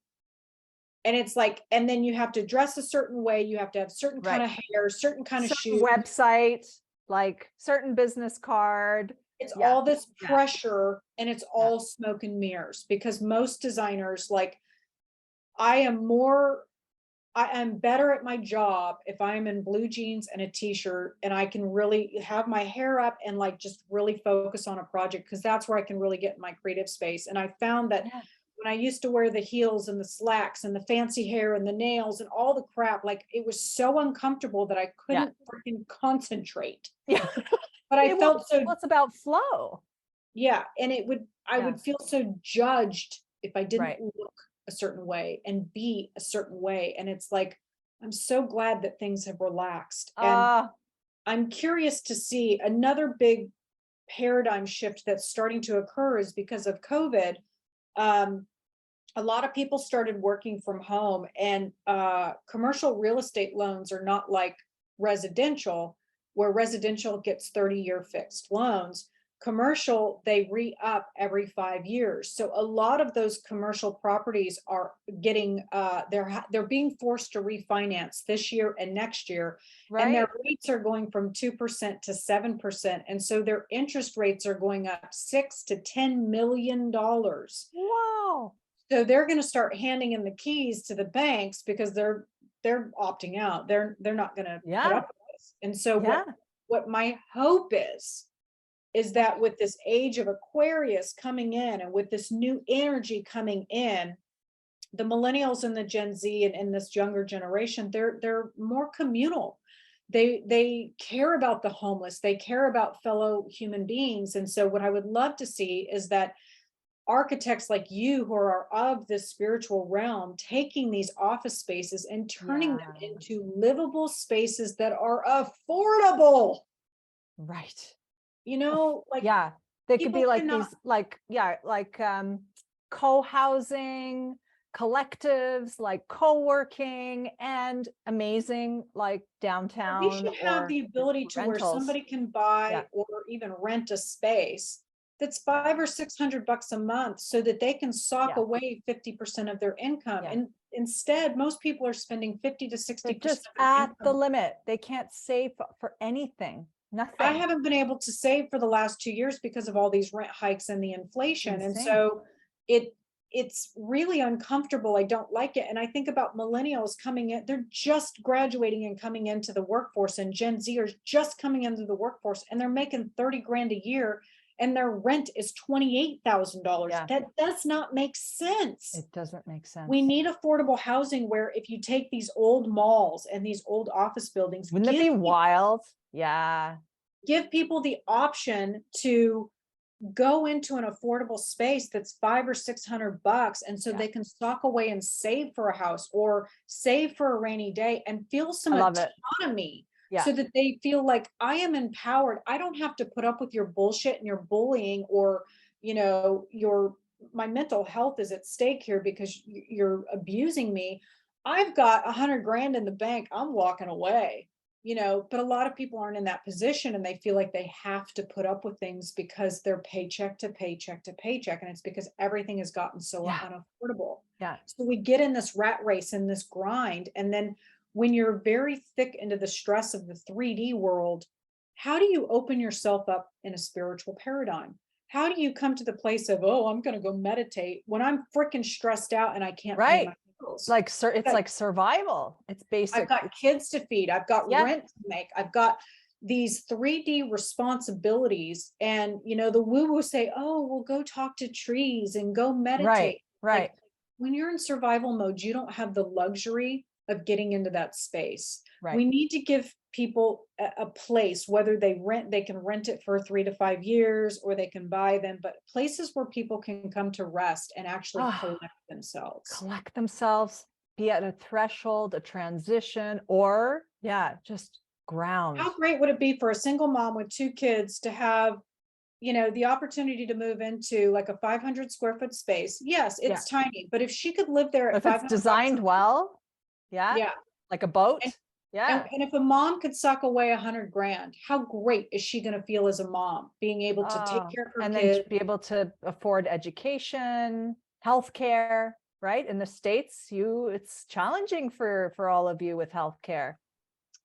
And it's like, and then you have to dress a certain way, you have to have certain kind of hair, certain kind of shoes, website, like certain business card. It's all this pressure, and it's all smoke and mirrors, because most designers, like, I am better at my job if I'm in blue jeans and a t-shirt, and I can really have my hair up and like just really focus on a project, because that's where I can really get in my creative space. And I found that when I used to wear the heels and the slacks and the fancy hair and the nails and all the crap, like, it was so uncomfortable that I couldn't freaking concentrate. Yeah. But I felt so, it's about flow. Yeah. And I would feel so judged if I didn't look a certain way and be a certain way. And it's like, I'm so glad that things have relaxed. And I'm curious to see another big paradigm shift that's starting to occur is because of COVID. A lot of people started working from home, and commercial real estate loans are not like residential, where residential gets 30-year fixed loans. Commercial, they re-up every 5 years. So a lot of those commercial properties are getting, they're being forced to refinance this year and next year. And their rates are going from 2% to 7%. And so their interest rates are going up $6 to $10 million. Wow. So they're going to start handing in the keys to the banks, because they're opting out. They're not going to put up with this. And so what my hope is that with this age of Aquarius coming in, and with this new energy coming in, the millennials and the Gen Z and this younger generation, they're more communal. They care about the homeless. They care about fellow human beings. And so what I would love to see is that architects like you who are of the spiritual realm taking these office spaces and turning them Yeah. into livable spaces that are affordable. Right. You know, like Yeah. They could people be like cannot. these, like, yeah, like co-housing, collectives, like co-working, and amazing like We downtown should have or the ability to where rentals. somebody can Yeah. buy or even rent a space that's $500 or $600 a month so that they can sock Yeah. away 50% of their income. Yeah. And instead, most people are spending 50 to They're 60% just of their at the income. limit. They can't save for anything. I Nothing. haven't been able to save for the last 2 years because of all these rent hikes and the It's inflation. And insane. so it's really uncomfortable. I don't like it. And I think about millennials coming in, they're just graduating and coming into the workforce, and Gen Z are just coming into the workforce and they're making 30 grand a year and their rent is $28,000. Yeah. That does not make sense. It doesn't make We sense. need affordable housing where if you take these old malls and these old office buildings, Wouldn't it be wild? Yeah. give people the option to go into an affordable space that's $500 or $600, and so Yeah. they can stock away and save for a house or save for a rainy day and feel some I love it. autonomy, Yeah. so that they feel like I am empowered. I don't have to put up with your bullshit and your bullying, or your my mental health is at stake here because you're abusing me. I've got 100 grand in the bank. I'm walking away. But a lot of people aren't in that position and they feel like they have to put up with things because they're paycheck to paycheck to paycheck. And it's because everything has gotten so Yeah. unaffordable. Yeah. So we get in this rat race and this grind. And then when you're very thick into the stress of the 3D world, how do you open yourself up in a spiritual paradigm? How do you come to the place of, oh, I'm going to go meditate when I'm freaking stressed out and I can't pay my Right. bills? Like, sir, it's like survival. It's I've basic. got kids to feed. I've got Yeah. rent to make. I've got these 3D responsibilities. And, the woo woo say, oh, well, go talk to trees and go meditate. Right. Right. Like, when you're in survival mode, you don't have the luxury of getting into that space. Right. We need to give people a place, whether they can rent it for 3 to 5 years or they can buy them, but places where people can come to rest and actually collect themselves. Collect themselves, be at a threshold, a transition, or yeah, just ground. How great would it be for a single mom with 2 kids to have, the opportunity to move into like a 500 square foot space? Yes, it's tiny, but if she could live there at If it's designed well, yeah, like a boat, yeah. And if a mom could suck away 100 grand, how great is she going to feel as a mom, being able to take care of her and kids? then be able to afford education, healthcare, right? In the States, it's challenging for all of you with healthcare.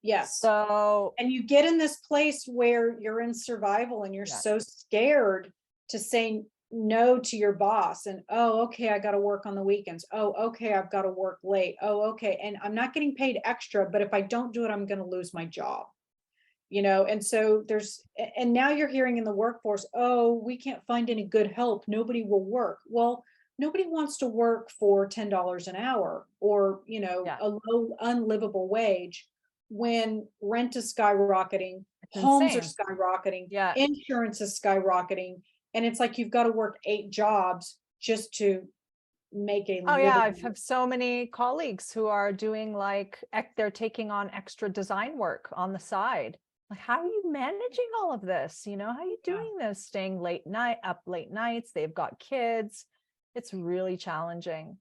Yes. So, and you get in this place where you're in survival and you're so scared to say no to your boss, and oh, okay, I got to work on the weekends. Oh, okay, I've got to work late. Oh, okay, and I'm not getting paid extra, but if I don't do it, I'm going to lose my job. And so and now you're hearing in the workforce, oh, we can't find any good help. Nobody will work. Well, nobody wants to work for $10 an hour or, a low unlivable wage when rent is skyrocketing, homes are skyrocketing, insurance is skyrocketing. And it's like you've got to work 8 jobs just to make a oh yeah, I have so many colleagues who are doing they're taking on extra design work on the side. Like, how are you managing all of this? How are you doing this? Staying up late nights. They've got kids. It's really challenging.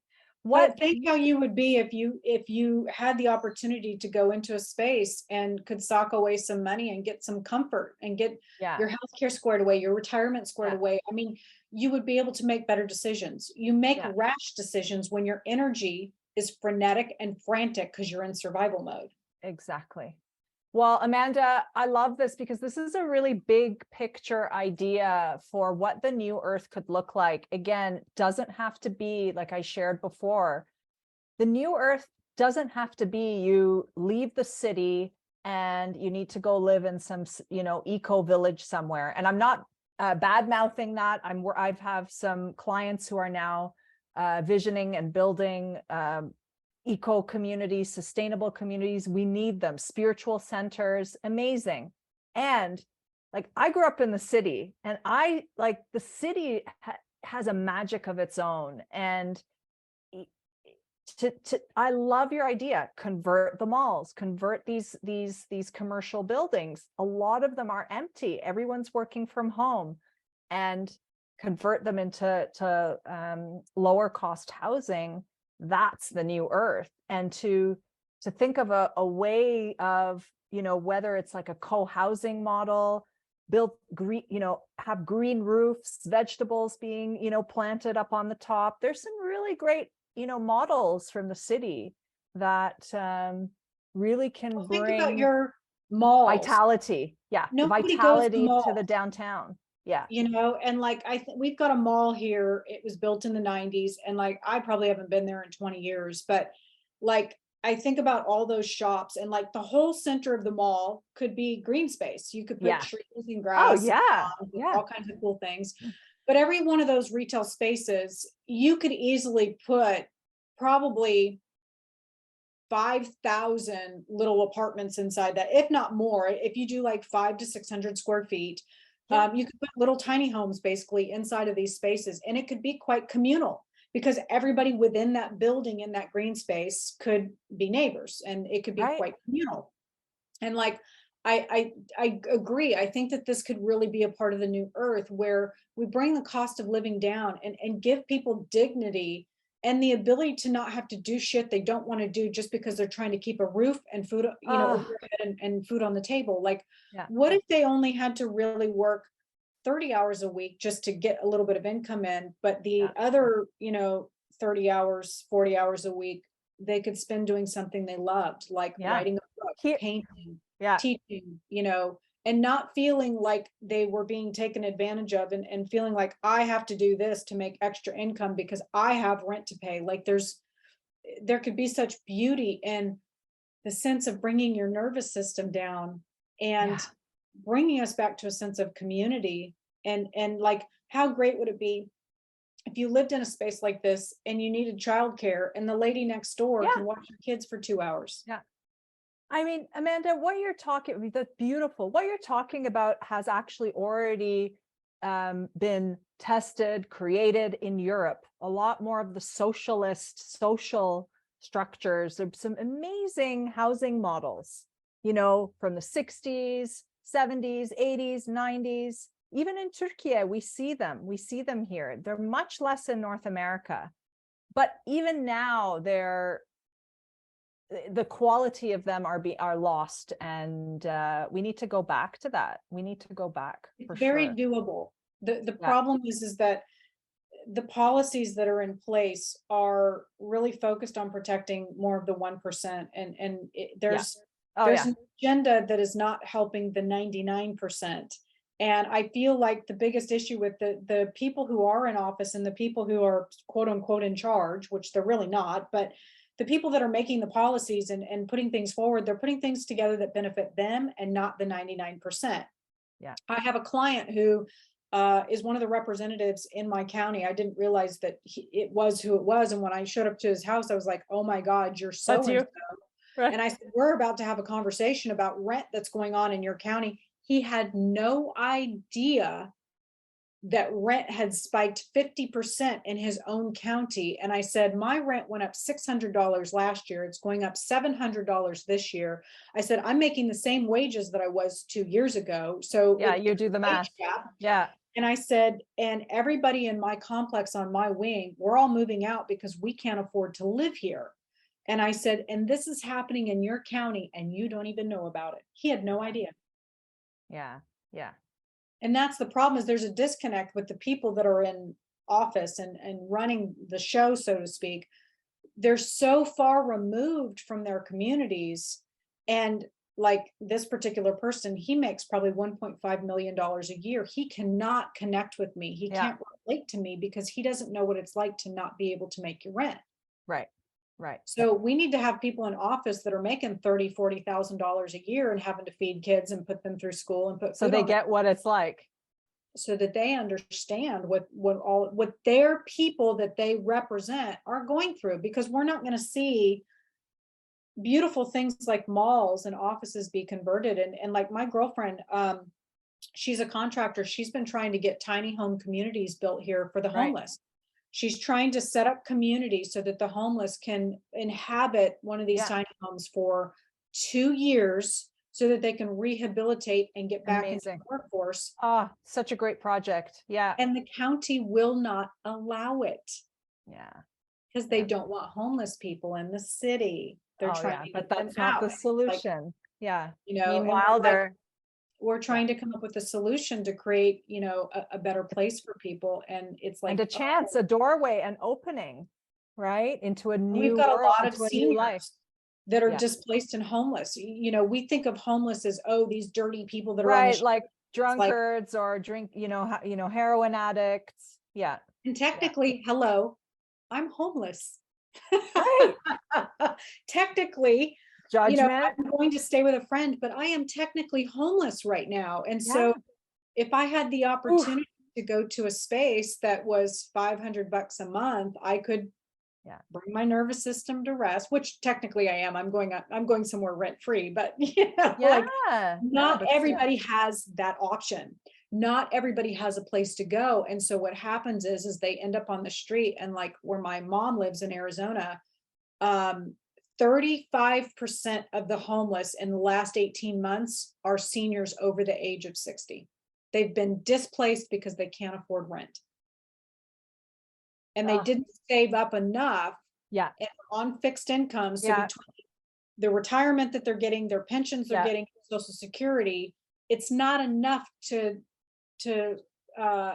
But think how you would be if you had the opportunity to go into a space and could sock away some money and get some comfort and get your healthcare squared away, your retirement squared away. I mean, you would be able to make better decisions. You make rash decisions when your energy is frenetic and frantic because you're in survival mode. Exactly. Well, Amanda, I love this because this is a really big picture idea for what the new Earth could look like. Again, doesn't have to be like I shared before. The new Earth doesn't have to be you leave the city and you need to go live in some, eco village somewhere. And I'm not bad mouthing that. I've have some clients who are now visioning and building eco communities, sustainable communities. We need them. Spiritual centers, amazing. And like, I grew up in the city, and the city has a magic of its own. And I love your idea. Convert the malls, convert these commercial buildings. A lot of them are empty. Everyone's working from home, and convert them into lower cost housing. That's the new Earth. And to think of a way of, you know, whether it's like a co-housing model, build green, you know, have green roofs, vegetables being, you know, planted up on the top. There's some really great, you know, models from the city that really can Think about bring your malls. vitality. Yeah, Nobody goes to vitality to the malls. downtown. Yeah. You know, and like we've got a mall here. It was built in the 90s, and like I probably haven't been there in 20 years, but like I think about all those shops, and like the whole center of the mall could be green space. You could put Yeah. trees and Oh grass and yeah. lawns and Yeah. all kinds of cool things. But every one of those retail spaces, you could easily put probably 5,000 little apartments inside that, if not more. If you do like 500 to 600 square feet, Yeah. you could put little tiny homes basically inside of these spaces, and it could be quite communal because everybody within that building in that green space could be neighbors, and it could be Right. quite communal. And like I agree. I think that this could really be a part of the new Earth where we bring the cost of living down and give people dignity and the ability to not have to do shit they don't want to do just because they're trying to keep a roof and food, you know, over their head and food on the table. Like, Yeah. what if they only had to really work 30 hours a week just to get a little bit of income in, but the other, you know, 30 hours, 40 hours a week, they could spend doing something they loved, like writing a book, painting, teaching, you know, and not feeling like they were being taken advantage of, and feeling like I have to do this to make extra income because I have rent to pay. Like there could be such beauty in the sense of bringing your nervous system down and bringing us back to a sense of community. And like, how great would it be if you lived in a space like this and you needed childcare and the lady next door can watch your kids for 2 hours? Yeah. I mean, Amanda, what you're talking, that's beautiful. What you're talking about has actually already been tested, created in Europe. A lot more of the socialist social structures. There's some amazing housing models, you know, from the 60s, 70s, 80s, 90s. Even in Turkey, we see them. We see them here. They're much less in North America. But even now, the quality of them are lost, and we need to go back to that. We need to go back. It's very doable. The problem is that the policies that are in place are really focused on protecting more of the 1%, and there's an agenda that is not helping the 99%. And I feel like the biggest issue with the people who are in office and the people who are quote unquote in charge, which they're really not, but the people that are making the policies and putting things forward, they're putting things together that benefit them and not the 99%. Yeah. I have a client who is one of the representatives in my county. I didn't realize that it was who it was. And when I showed up to his house, I was like, oh my God, you're so and so. Right. And I said, we're about to have a conversation about rent that's going on in your county. He had no idea that rent had spiked 50% in his own county. And I said, my rent went up $600 last year. It's going up $700 this year. I said, I'm making the same wages that I was 2 years ago. So yeah, you do the math. Yeah. And I said, and everybody in my complex on my wing, we're all moving out because we can't afford to live here. And I said, and this is happening in your county and you don't even know about it. He had no idea. Yeah. Yeah. And that's the problem, is there's a disconnect with the people that are in office and running the show, so to speak. They're so far removed from their communities. And like this particular person, he makes probably $1.5 million a year. He cannot connect with me. He can't relate to me because he doesn't know what it's like to not be able to make your rent. Right. Right. So we need to have people in office that are making $30,000, $40,000 a year and having to feed kids and put them through school and put so they get what it's like, so that they understand what their people that they represent are going through. Because we're not going to see beautiful things like malls and offices be converted. And like my girlfriend, she's a contractor. She's been trying to get tiny home communities built here for the Right. homeless. She's trying to set up communities so that the homeless can inhabit one of these Yeah. tiny homes for 2 years so that they can rehabilitate and get back into the Amazing. workforce. Ah, such a great project. Yeah. And the county will not allow it Yeah. because they Yeah. don't want homeless people in the city. They're Oh, trying yeah. to But get them that's not out. the Like, solution. Yeah. you know, and Meanwhile, we're yeah. trying to come up with a solution to create, you know, a better place for people. And it's And like, a chance, a doorway, an opening, right? Into a and we've new got a world, lot of into a new life. seniors that are Yeah. displaced and homeless. You know, we think of homeless as, oh, these dirty people that are on the Right. street. Like It's like, drunkards or heroin addicts. Yeah. and Yeah. technically, hello, I'm homeless. Right. Technically, you know, Judgment. I'm going to stay with a friend, but I am technically homeless right now. And Yeah. so if I had the Oof. opportunity to go to a space that was $500 a month, I could Yeah. bring my nervous system to rest, which technically I am. I'm going somewhere rent free, but you know, like Yeah. No, not but still. everybody has that option. Not everybody has a place to go. And so what happens is they end up on the street. And like where my mom lives in Arizona, 35% of the homeless in the last 18 months are seniors over the age of 60. They've been displaced because they can't afford rent. And they didn't save up enough Yeah. on fixed incomes. So Yeah. between the retirement that they're getting, their pensions they're Yeah. getting, Social Security, it's not enough to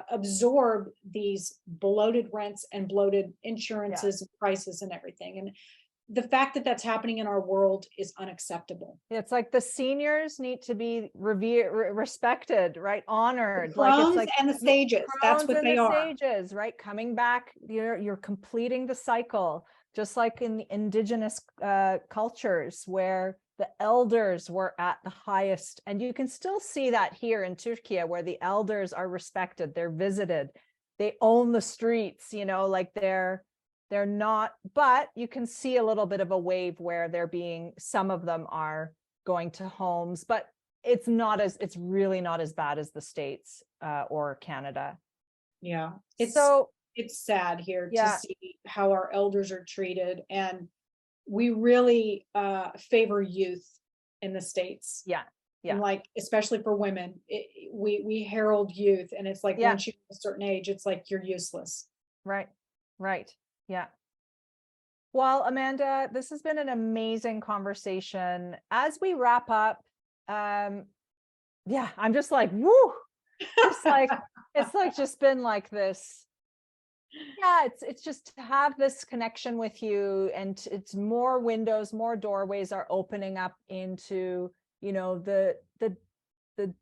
absorb these bloated rents and bloated insurances and prices and everything. And the fact that that's happening in our world is unacceptable. It's like the seniors need to be respected, right? Honored. The Like it's crones like and the sages, that's crowns what and they the are. sages, right? Coming back, you're completing the cycle, just like in the indigenous cultures where the elders were at the highest. And you can still see that here in Turkey, where the elders are respected, they're visited, they own the streets, like they're not, but you can see a little bit of a wave where some of them are going to homes, but it's really not as bad as the States or Canada. Yeah. It's sad here to see how our elders are treated. And we really favor youth in the States. Yeah. Yeah. And like, especially for women, we herald youth. And it's like, once you hit a certain age, it's like, you're useless. Right. Right. Yeah. Well, Amanda, this has been an amazing conversation. As we wrap up, I'm just like, woo, it's like just been like this. Yeah, it's just to have this connection with you, and it's more windows, more doorways are opening up into, the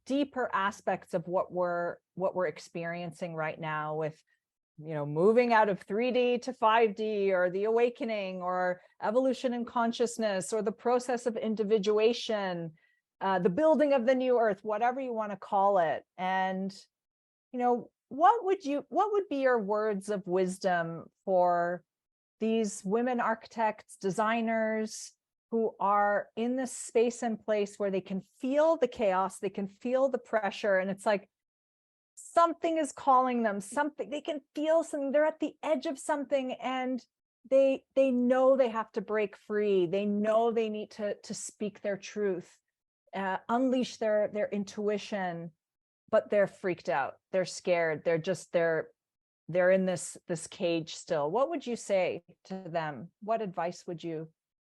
deeper aspects of what we're experiencing right now with, moving out of 3D to 5D, or the awakening, or evolution in consciousness, or the process of individuation, the building of the new earth, whatever you want to call it. And, what would be your words of wisdom for these women architects, designers who are in this space and place where they can feel the chaos, they can feel the pressure, and it's like something is calling them, something, they can feel something, they're at the edge of something, and they know they have to break free, they know they need to speak their truth, unleash their intuition, but they're freaked out, they're scared, they're in this cage still. What would you say to them? What advice would you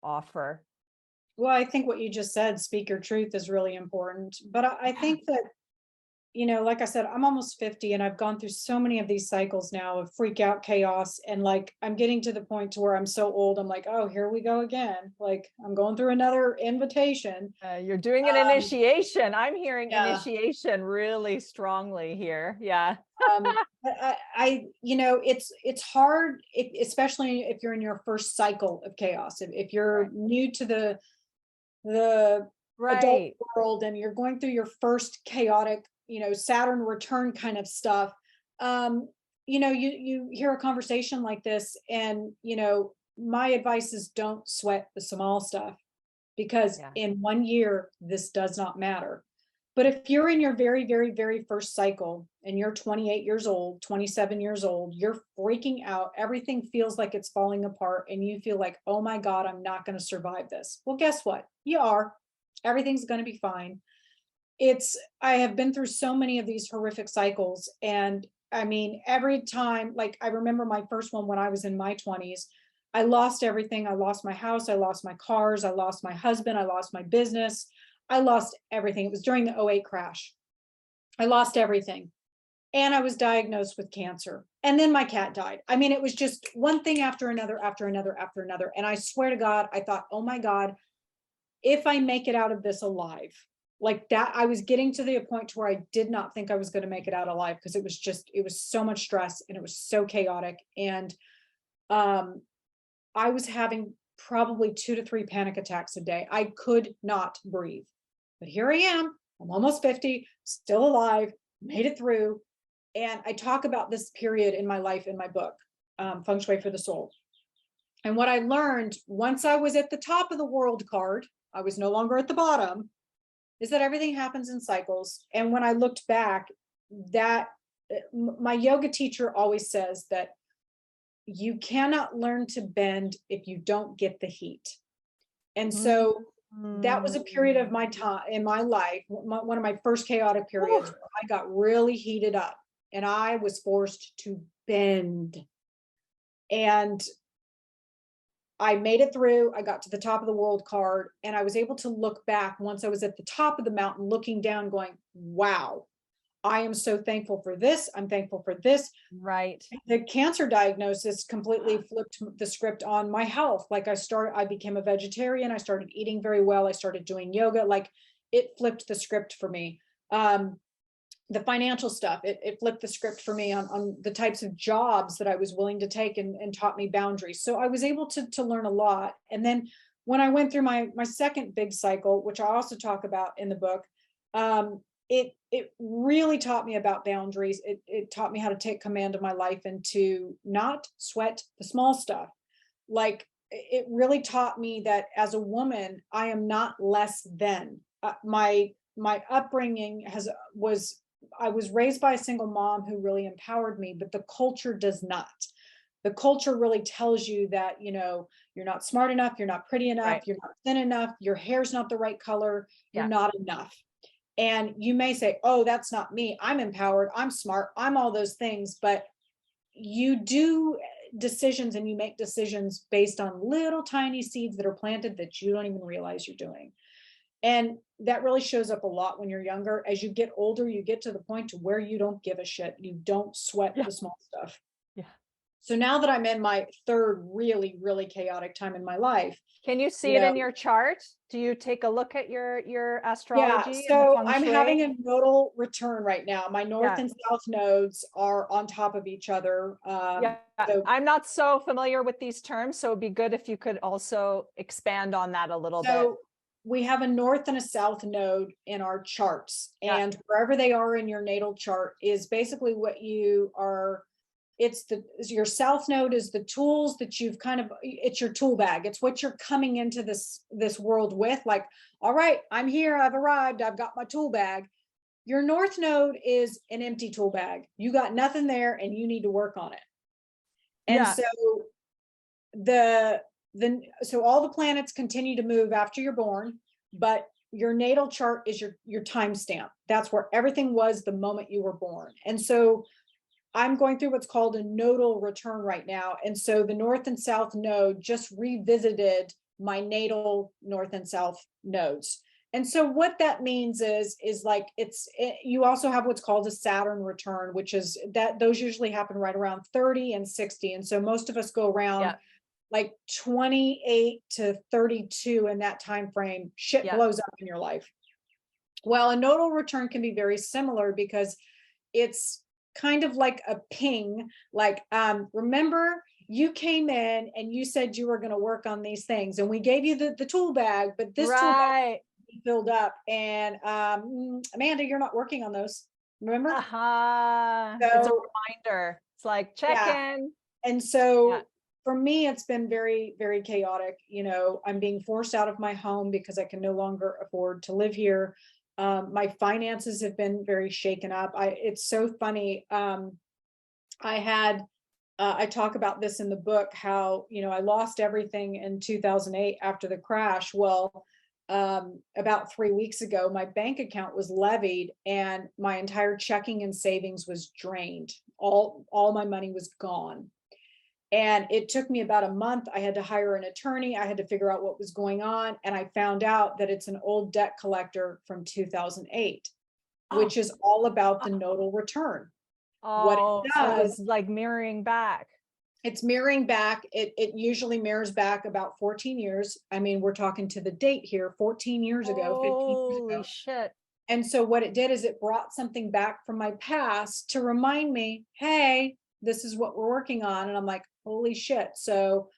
offer? Well, I think what you just said, speak your truth, is really important. But I think that, like I said, I'm almost 50 and I've gone through so many of these cycles now of freak out chaos. And like, I'm getting to the point to where I'm so old, I'm like, oh, here we go again. Like, I'm going through another invitation. You're doing an initiation. I'm hearing initiation really strongly here. Yeah. It's hard, especially if you're in your first cycle of chaos. If you're new to the adult world and you're going through your first chaotic, Saturn return kind of stuff, you hear a conversation like this, and my advice is don't sweat the small stuff, because in 1 year this does not matter. But if you're in your very, very, very first cycle and you're 28 years old, 27 years old, you're freaking out. Everything feels like it's falling apart and you feel like, oh my God, I'm not going to survive this. Well, guess what? You are. Everything's going to be fine. I have been through so many of these horrific cycles. And I mean, every time, like I remember my first one when I was in my 20s, I lost everything. I lost my house. I lost my cars. I lost my husband. I lost my business. I lost everything. It was during the '08 crash. I lost everything. And I was diagnosed with cancer. And then my cat died. I mean, it was just one thing after another, after another, after another. And I swear to God, I thought, oh my God, if I make it out of this alive, like that, I was getting to the point to where I did not think I was going to make it out alive because it was so much stress and it was so chaotic. And I was having probably 2 to 3 panic attacks a day. I could not breathe. But here I am, I'm almost 50, still alive, made it through. And I talk about this period in my life in my book, Feng Shui for the Soul. And what I learned once I was at the top of the world card, I was no longer at the bottom, is that everything happens in cycles. And when I looked back, that my yoga teacher always says that you cannot learn to bend if you don't get the heat. And so that was a period of my time in my life, one of my first chaotic periods. I got really heated up and I was forced to bend. And I made it through. I got to the top of the world card and I was able to look back once I was at the top of the mountain, looking down, going, wow, I am so thankful for this. I'm thankful for this. Right. The cancer diagnosis completely flipped the script on my health. Like I became a vegetarian. I started eating very well. I started doing yoga. Like it flipped the script for me. The financial stuff, it flipped the script for me on the types of jobs that I was willing to take and taught me boundaries. So I was able to learn a lot. And then when I went through my second big cycle, which I also talk about in the book, it really taught me about boundaries. It taught me how to take command of my life and to not sweat the small stuff. Like it really taught me that as a woman, I am not less than. My upbringing I was raised by a single mom who really empowered me, but the culture does not. The culture really tells you that, you're not smart enough, you're not pretty enough, right, you're not thin enough, your hair's not the right color, you're not enough. And you may say, oh, that's not me. I'm empowered, I'm smart, I'm all those things, but you do decisions and you make decisions based on little tiny seeds that are planted that you don't even realize you're doing. And that really shows up a lot when you're younger. As you get older, you get to the point to where you don't give a shit. You don't sweat the small stuff. Yeah. So now that I'm in my third really, really chaotic time in my life. Can you see it in your chart? Do you take a look at your astrology? Yeah, so I'm having a nodal return right now. My north and south nodes are on top of each other. So I'm not so familiar with these terms, so it'd be good if you could also expand on that a little bit. We have a north and a south node in our charts, and wherever they are in your natal chart is basically what you are. Your south node is the tools that you've it's your tool bag. It's what you're coming into this world with. Like, all right, I'm here, I've arrived, I've got my tool bag. Your north node is an empty tool bag. You got nothing there and you need to work on it. And so all the planets continue to move after you're born, but your natal chart is your timestamp. That's where everything was the moment you were born. And so I'm going through what's called a nodal return right now. And so the north and south node just revisited my natal north and south nodes. And so what that means is like you also have what's called a Saturn return, which is that those usually happen right around 30 and 60. And so most of us go around like 28 to 32 in that time frame. Shit blows up in your life. Well, a nodal return can be very similar because it's kind of like a ping. Like, remember you came in and you said you were going to work on these things and we gave you the tool bag, but this tool bag filled up and Amanda, you're not working on those, remember? So, it's a reminder. It's like check in. And so for me, it's been very, very chaotic. I'm being forced out of my home because I can no longer afford to live here. My finances have been very shaken up. It's so funny. I talk about this in the book, how, I lost everything in 2008 after the crash. Well, about 3 weeks ago, my bank account was levied and my entire checking and savings was drained. All my money was gone. And it took me about a month. I had to hire an attorney. I had to figure out what was going on. And I found out that it's an old debt collector from 2008, which is all about the nodal return. What it So it does, was like mirroring back. it's mirroring back. It usually mirrors back about 14 years. I mean, we're talking to the date here, 14 years ago, 15 years ago. Holy shit. And so what it did is it brought something back from my past to remind me, hey, this is what we're working on. And I'm like, holy shit. So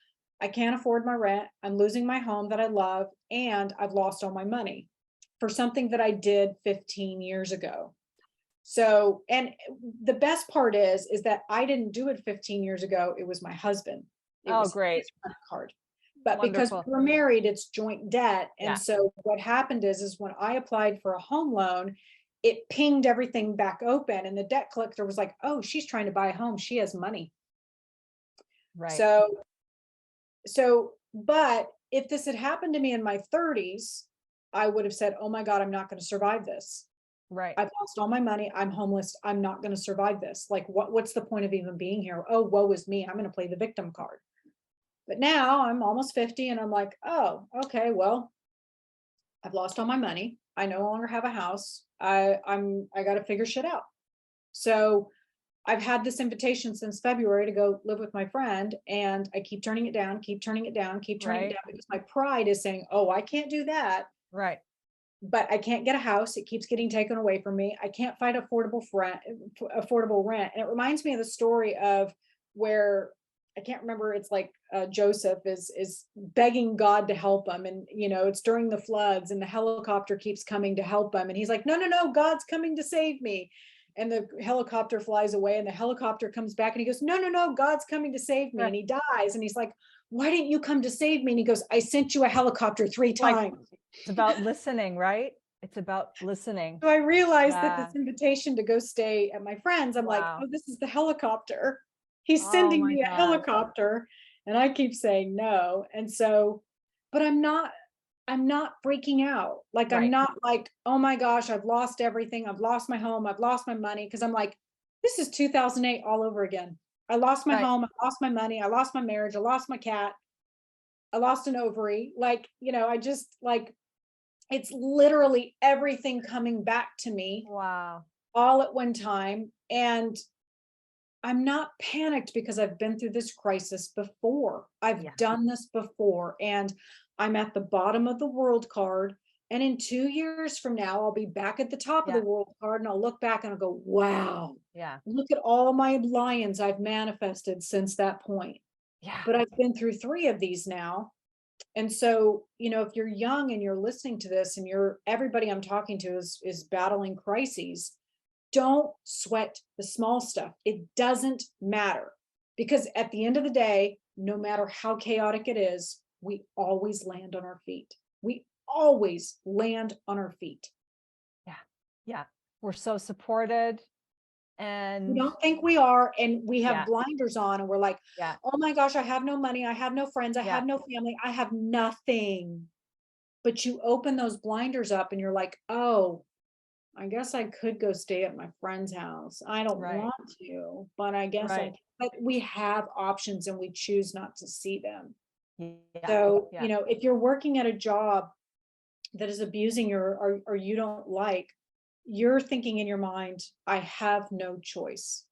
I can't afford my rent. I'm losing my home that I love, and I've lost all my money for something that I did 15 years ago. So, and the best part is that I didn't do it 15 years ago. It was my husband. It was Great. his credit card. But Wonderful. because we're married, it's joint debt. And Yeah. so what happened is when I applied for a home loan, it pinged everything back open. And the debt collector was like, oh, she's trying to buy a home. She has money. Right. So, but if this had happened to me in my 30s, I would have said, oh my God, I'm not going to survive this. Right. I've lost all my money. I'm homeless. I'm not going to survive this. Like, what's the point of even being here? Oh, woe is me. I'm going to play the victim card. But now I'm almost 50 and I'm like, oh, okay, well, I've lost all my money. I no longer have a house. I got to figure shit out. So I've had this invitation since February to go live with my friend, and I keep turning it down, keep turning it down, keep turning it down, because my pride is saying, oh, I can't do that. Right. But I can't get a house. It keeps getting taken away from me. I can't find affordable rent. And it reminds me of the story of where, I can't remember, it's like Joseph is begging God to help him. And, it's during the floods and the helicopter keeps coming to help him. And he's like, no, no, no, God's coming to save me. And the helicopter flies away and the helicopter comes back and he goes, no, no, no, God's coming to save me. And he dies. And he's like, why didn't you come to save me? And he goes, I sent you a helicopter 3 times. It's about listening, right? It's about listening. So I realized that this invitation to go stay at my friend's, I'm like, Wow. oh, this is the helicopter. He's sending me a helicopter. And I keep saying no. And so, but I'm not freaking out. Like, I'm not like, oh my gosh, I've lost everything. I've lost my home. I've lost my money. Cause I'm like, this is 2008 all over again. I lost my home. I lost my money. I lost my marriage. I lost my cat. I lost an ovary. Like, I just like, it's literally everything coming back to me. Wow. All at one time. And I'm not panicked because I've been through this crisis before. I've done this before, and I'm at the bottom of the world card. And in 2 years from now, I'll be back at the top of the world card, and I'll look back and I'll go, wow, look at all my lions I've manifested since that point. Yeah. But I've been through 3 of these now. And so, if you're young and you're listening to this and everybody I'm talking to is battling crises, don't sweat the small stuff. It doesn't matter, because at the end of the day, no matter how chaotic it is, we always land on our feet. We always land on our feet. Yeah. Yeah. We're so supported. And we don't think we are, and we have blinders on, and we're like, oh my gosh, I have no money, I have no friends, I have no family, I have nothing. But you open those blinders up and you're like, oh, I guess I could go stay at my friend's house. I don't want to, but I guess but we have options and we choose not to see them. So, if you're working at a job that is abusing you or you don't like, you're thinking in your mind, I have no choice.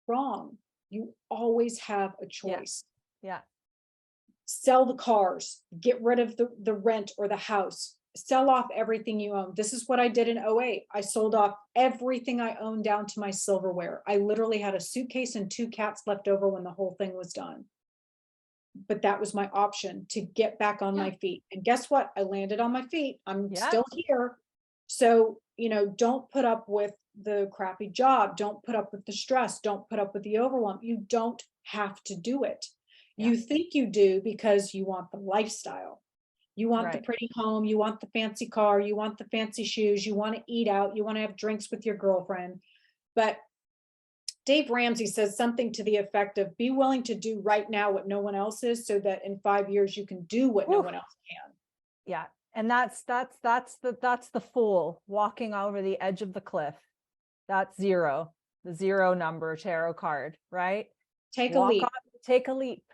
Wrong. You always have a choice. Yeah. Sell the cars, get rid of the rent or the house, sell off everything you own. This is what I did in 2008. I sold off everything I owned down to my silverware. I literally had a suitcase and 2 cats left over when the whole thing was done. But that was my option to get back on my feet. And guess what? I landed on my feet. I'm still here. So, don't put up with the crappy job. Don't put up with the stress. Don't put up with the overwhelm. You don't have to do it. You think you do because you want the lifestyle. You want the pretty home, you want the fancy car, you want the fancy shoes, you want to eat out, you want to have drinks with your girlfriend. But Dave Ramsey says something to the effect of be willing to do right now what no one else is, so that in 5 years you can do what no one else can. Yeah. And that's the fool walking over the edge of the cliff. That's zero, the zero number tarot card, right? Take a leap.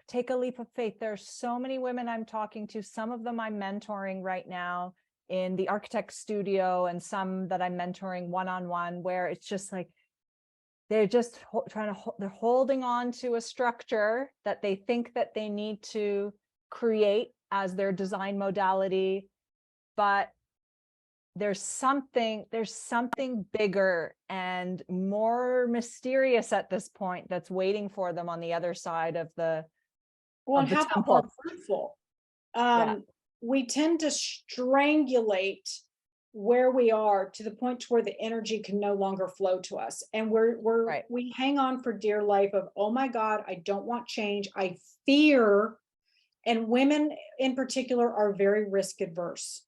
Take a leap of faith. There's so many women I'm talking to. Some of them I'm mentoring right now in the architect studio, and some that I'm mentoring one-on-one, where it's just like, they're just they're holding on to a structure that they think that they need to create as their design modality. But there's something bigger and more mysterious at this point that's waiting for them on the other side of the and how about more fruitful? We tend to strangulate where we are to the point to where the energy can no longer flow to us, and we hang on for dear life of, oh my God, I don't want change, I fear. And women in particular are very risk adverse.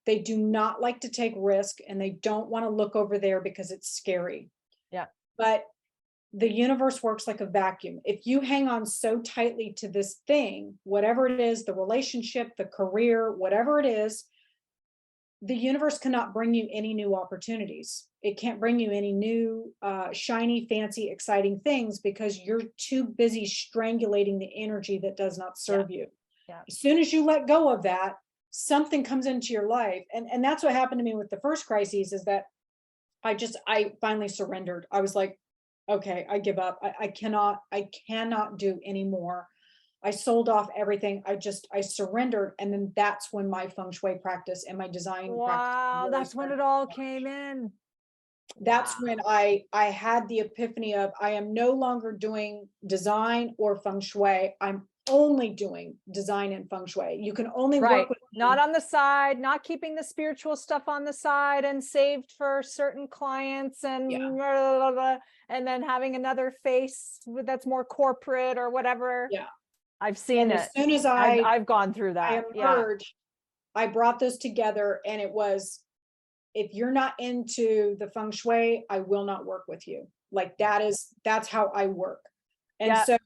They do not like to take risk, and they don't want to look over there because it's scary. Yeah. But the universe works like a vacuum. If you hang on so tightly to this thing, whatever it is, the relationship, the career, whatever it is, the universe cannot bring you any new opportunities. It can't bring you any new, shiny, fancy, exciting things, because you're too busy strangulating the energy that does not serve you. Yeah. As soon as you let go of that, something comes into your life. And that's what happened to me with the first crises, is that I finally surrendered. I was like, okay, I give up. I cannot do anymore. I sold off everything. I surrendered. And then that's when my Feng Shui practice and my design practice. Wow, that's when it all came in. That's when I had the epiphany of, I am no longer doing design or Feng Shui. I'm only doing design and Feng Shui. You can only work with me. Not on the side, not keeping the spiritual stuff on the side and saved for certain clients, and blah, blah, blah, and then having another face that's more corporate or whatever. Yeah, I've seen it. As soon as I've gone through that. I emerged, I brought those together, and it was, if you're not into the Feng Shui, I will not work with you. Like that's how I work. And so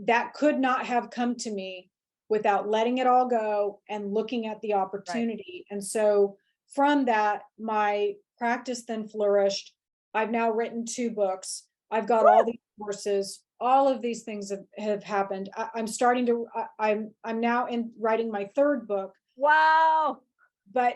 that could not have come to me without letting it all go and looking at the opportunity. And so from that, my practice then flourished. I've now written 2 books. I've got all these courses. All of these things have happened. I'm now writing my 3rd book. Wow. But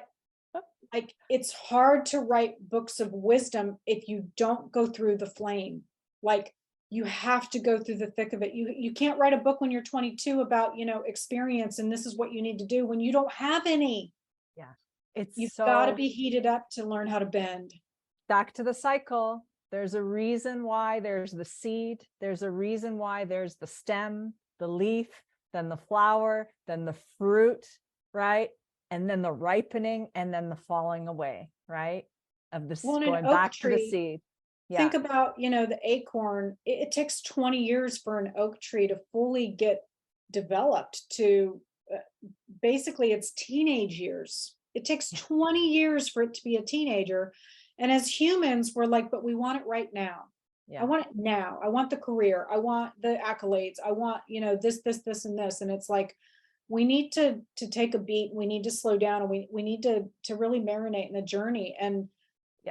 like, it's hard to write books of wisdom if you don't go through the flame. Like, you have to go through the thick of it. You can't write a book when you're 22 about, experience, and this is what you need to do, when you don't have any. Yeah. You've got to be heated up to learn how to bend. Back to the cycle. There's a reason why there's the seed. There's a reason why there's the stem, the leaf, then the flower, then the fruit, right? And then the ripening, and then the falling away, right? Of the going back to the seed. Yeah. Think about, the acorn. It takes 20 years for an oak tree to fully get developed to basically its teenage years. It takes 20 years for it to be a teenager. And as humans, we're like, but we want it right now. Yeah. I want it now. I want the career. I want the accolades. I want, this, and this. And it's like, we need to take a beat. We need to slow down, and we need to really marinate in the journey. And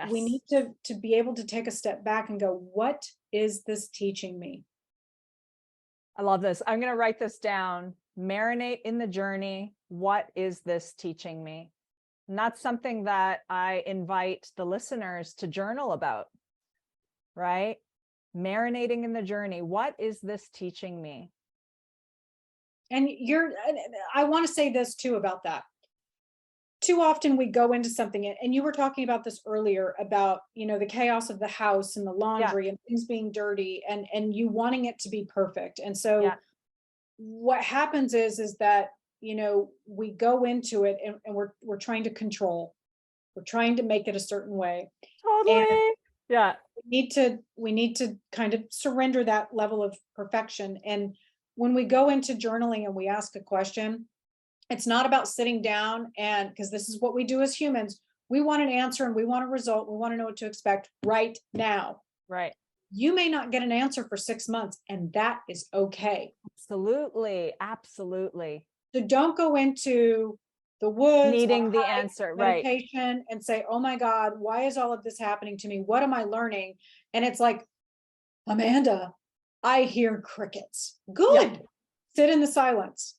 we need to be able to take a step back and go, what is this teaching me? I love this. I'm going to write this down. Marinate in the journey. What is this teaching me? And that's something that I invite the listeners to journal about, right? Marinating in the journey. What is this teaching me? And I want to say this too about that. Too often we go into something, and you were talking about this earlier about, the chaos of the house and the laundry and things being dirty, and you wanting it to be perfect. And so what happens is that, we go into it, and we're trying to control. We're trying to make it a certain way. Totally. And we need to kind of surrender that level of perfection. And when we go into journaling and we ask a question, It's not about sitting down and, because this is what we do as humans. We want an answer and we want a result. We want to know what to expect right now. Right. You may not get an answer for 6 months, and that is okay. Absolutely. Absolutely. So don't go into the woods, Needing the hike, answer. Right. meditation, and say, oh my God, why is all of this happening to me? What am I learning? And it's like, Amanda, I hear crickets. Good. Yeah. Sit in the silence,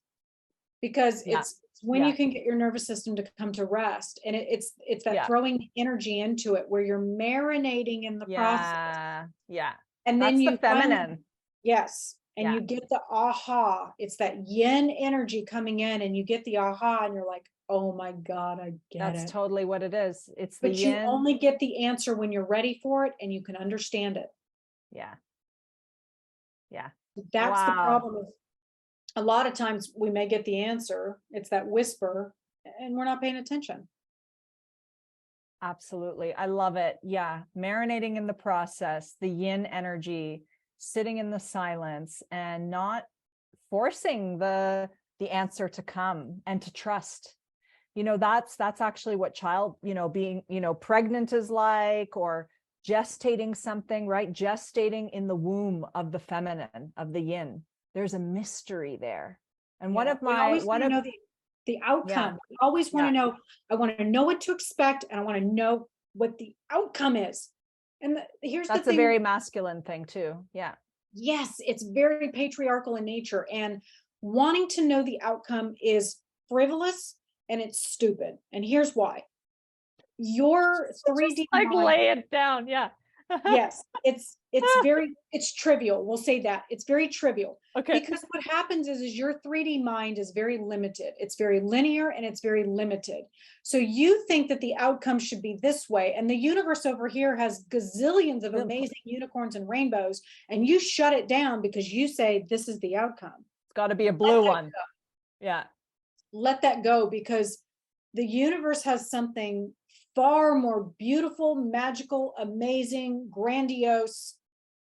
because Yeah. it's when Yeah. you can get your nervous system to come to rest. And it's that Yeah. throwing energy into it where you're marinating in the process. Yeah. And then That's you the feminine. yes. And Yeah. you get the aha. It's that yin energy coming in, and you get the aha, and you're like, oh my God, I get That's it. totally what it is. It's the But you yin. only get the answer when you're ready for it and you can understand it. Yeah. Yeah. That's the Wow. problem. A lot of times we may get the answer. It's that whisper, and we're not paying attention. Absolutely. I love it. Yeah. Marinating in the process, the yin energy, sitting in the silence, and not forcing the answer to come, and to trust. That's actually what being, pregnant is like, or gestating something, right? Gestating in the womb of the feminine, of the yin. There's a mystery there. And one of the outcome. I always want to know. I want to know what to expect, and I want to know what the outcome is. And here's the thing. That's a very masculine thing too. Yeah. Yes, it's very patriarchal in nature, and wanting to know the outcome is frivolous and it's stupid. And here's why. Your 3D Like mind, lay it down. Yeah. yes, it's trivial. We'll say that. It's very trivial. Okay. Because what happens is your 3D mind is very limited. It's very linear and it's very limited. So you think that the outcome should be this way, and the universe over here has gazillions of amazing unicorns and rainbows, and you shut it down because you say this is the outcome. It's got to be a blue one. Yeah. Let that go, because the universe has something far more beautiful, magical, amazing, grandiose,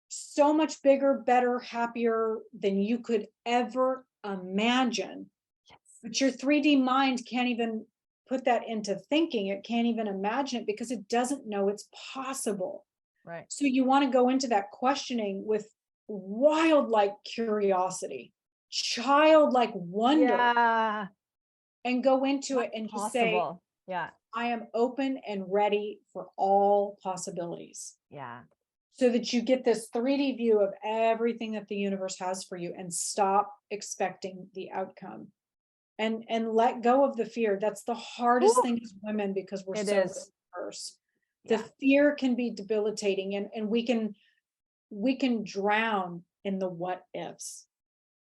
so much bigger, better, happier than you could ever imagine. Yes. But your 3D mind can't even put that into thinking. It can't even imagine it because it doesn't know it's possible. Right. So you want to go into that questioning with wildlike curiosity, childlike wonder, and go into it and just say, yeah, I am open and ready for all possibilities. Yeah. So that you get this 3D view of everything that the universe has for you, and stop expecting the outcome, and let go of the fear. That's the hardest thing as women, because we're so diverse. The fear can be debilitating, and we can drown in the what ifs.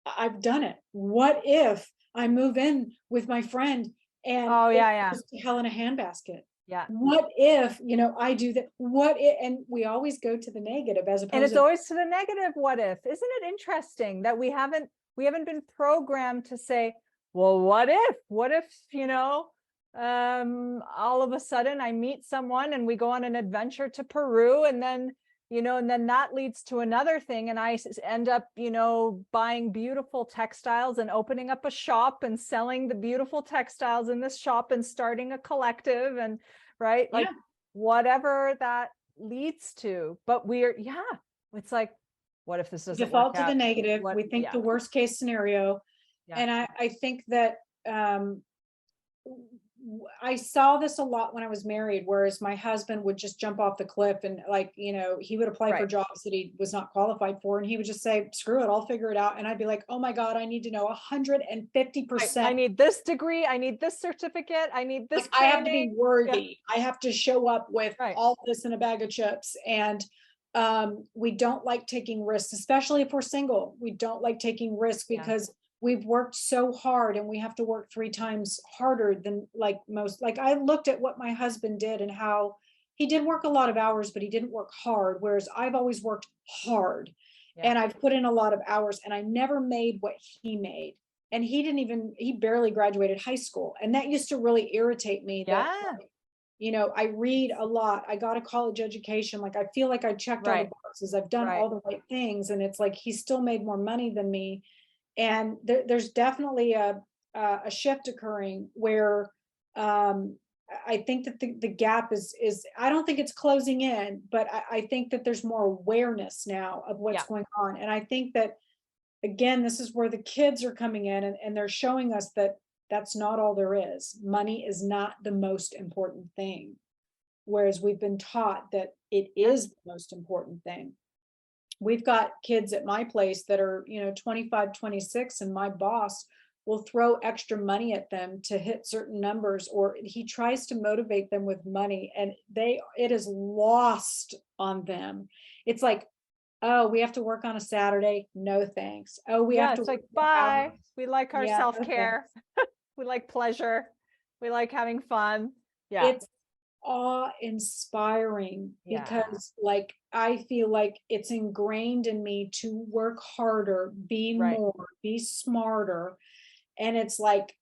I've done it. What if I move in with my friend and it goes to hell in a handbasket? Yeah. What if, I do that? What if? And we always go to the negative as opposed and it's always to the negative. What if? Isn't it interesting that we haven't been programmed to say, well, what if, all of a sudden I meet someone and we go on an adventure to Peru, and then that leads to another thing, and I end up, buying beautiful textiles and opening up a shop and selling the beautiful textiles in this shop and starting a collective, and whatever that leads to. But it's like, what if this doesn't default work to out? the negative? We think the worst case scenario. And I think that I saw this a lot when I was married, whereas my husband would just jump off the cliff and he would apply for jobs that he was not qualified for. And he would just say, screw it, I'll figure it out. And I'd be like, oh my God, I need to know 150%. I need this degree. I need this certificate. I need this. I have to be worthy. I have to show up with all this in a bag of chips. And we don't like taking risks, especially if we're single. We don't like taking risks because we've worked so hard, and we have to work 3 times harder than most. I looked at what my husband did and how he did work a lot of hours, but he didn't work hard. Whereas I've always worked hard and I've put in a lot of hours, and I never made what he made. And he barely graduated high school. And that used to really irritate me. I read a lot. I got a college education. I feel like I checked all the boxes. I've done all the right things. And it's like, he still made more money than me. And there's definitely a a shift occurring where I think that the gap is I don't think it's closing in, but I think that there's more awareness now of what's going on. And I think that, again, this is where the kids are coming in, and they're showing us that that's not all there is. Money is not the most important thing. Whereas we've been taught that it is the most important thing. We've got kids at my place that are, 25, 26, and my boss will throw extra money at them to hit certain numbers, or he tries to motivate them with money, and it is lost on them. It's like, oh, we have to work on a Saturday. No, thanks. Oh, we have to it's like, work out. bye. We like our Yeah, no self-care. We like pleasure. We like having fun. Yeah. It's awe-inspiring because like I feel like it's ingrained in me to work harder, be more, be smarter. And it's like,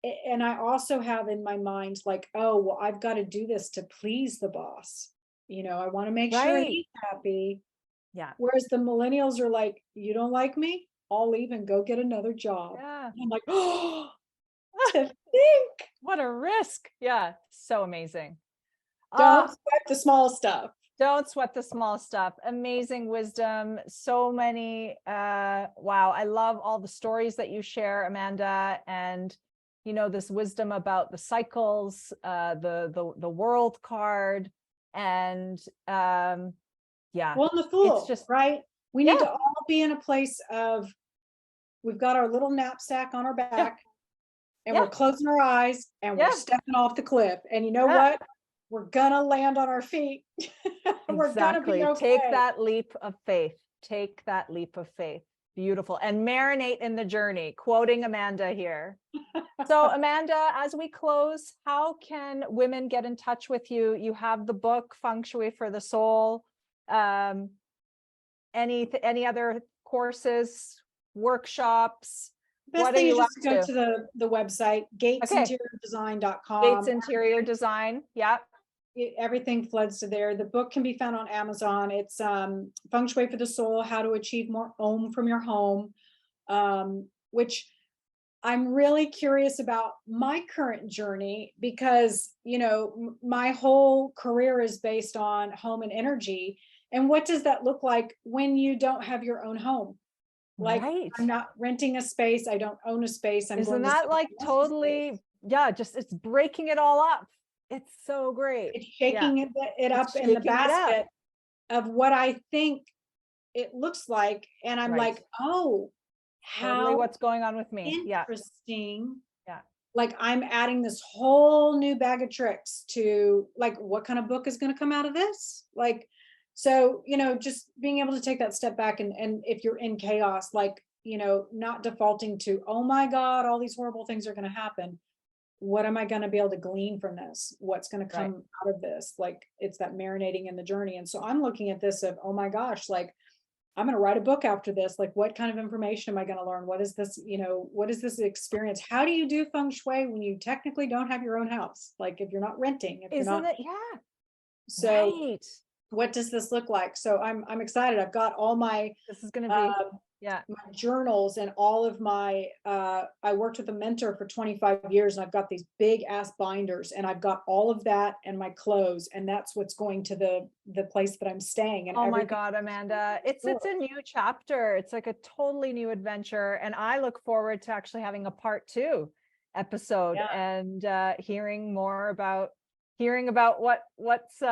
and I also have in my mind, like, oh, well, I've got to do this to please the boss. I want to make sure he's happy. Yeah. Whereas the millennials are like, you don't like me? I'll leave and go get another job. Yeah. And I'm like, oh, to think. What a risk. Yeah. So amazing. Don't sweat the small stuff. Don't sweat the small stuff. Amazing wisdom. So many. Wow. I love all the stories that you share, Amanda, and this wisdom about the cycles, the world card, and Well, and the Fool, it's just right? We need to all be in a place of, we've got our little knapsack on our back, and we're closing our eyes, and we're stepping off the cliff. And you know what? We're gonna land on our feet. We're gonna be okay. Take that leap of faith. Take that leap of faith. Beautiful. And marinate in the journey, quoting Amanda here. So Amanda, as we close, how can women get in touch with you? You have the book, Feng Shui for the Soul. Any other courses, workshops? Best thing is just to go to the website, gatesinteriordesign.com. Gates Interior Design. Yeah. Everything floods to there. The book can be found on Amazon. It's Feng Shui for the Soul, How to Achieve More Om from Your Home, which I'm really curious about my current journey because, my whole career is based on home and energy. And what does that look like when you don't have your own home? Like, I'm not renting a space. I don't own a space. Isn't that like totally, just it's breaking it all up. It's so great. It's shaking it up in the basket of what I think it looks like. And I'm like, oh, how what's going on with me? Interesting. Yeah. Like I'm adding this whole new bag of tricks to like, what kind of book is going to come out of this? Like, so, just being able to take that step back and if you're in chaos, like, not defaulting to, oh my God, all these horrible things are going to happen. What am I going to be able to glean from this? What's going to come out of this? Like, it's that marinating in the journey. And so I'm looking at this of, oh my gosh, like, I'm going to write a book after this. Like, what kind of information am I going to learn? What is this, what is this experience? How do you do Feng Shui when you technically don't have your own house? Like, if you're not renting, if you're not. Yeah. So what does this look like? So I'm excited. I've got all my, this is going to be, my journals and all of my, I worked with a mentor for 25 years and I've got these big ass binders and I've got all of that and my clothes. And that's what's going to the place that I'm staying. And oh my God, Amanda, it's a new chapter. It's like a totally new adventure. And I look forward to actually having a part 2 episode and hearing about what's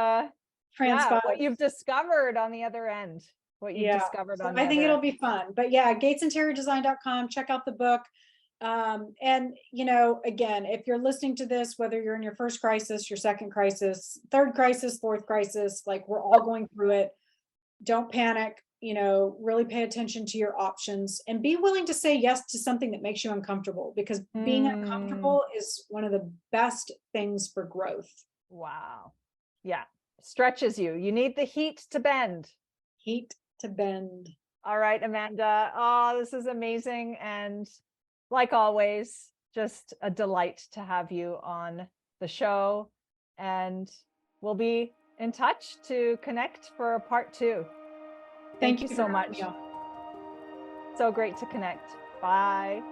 what you've discovered on the other end. What you discovered on I think it'll be fun. But gatesinteriordesign.com, check out the book. And again, if you're listening to this, whether you're in your first crisis, your second crisis, third crisis, fourth crisis, like we're all going through it. Don't panic, really pay attention to your options and be willing to say yes to something that makes you uncomfortable, because being uncomfortable is one of the best things for growth. Wow. Yeah. Stretches you. You need the heat to bend. Heat to bend. All right, Amanda. Oh, this is amazing. And like always, just a delight to have you on the show. And we'll be in touch to connect for a part 2. Thank you so much. So great to connect. Bye.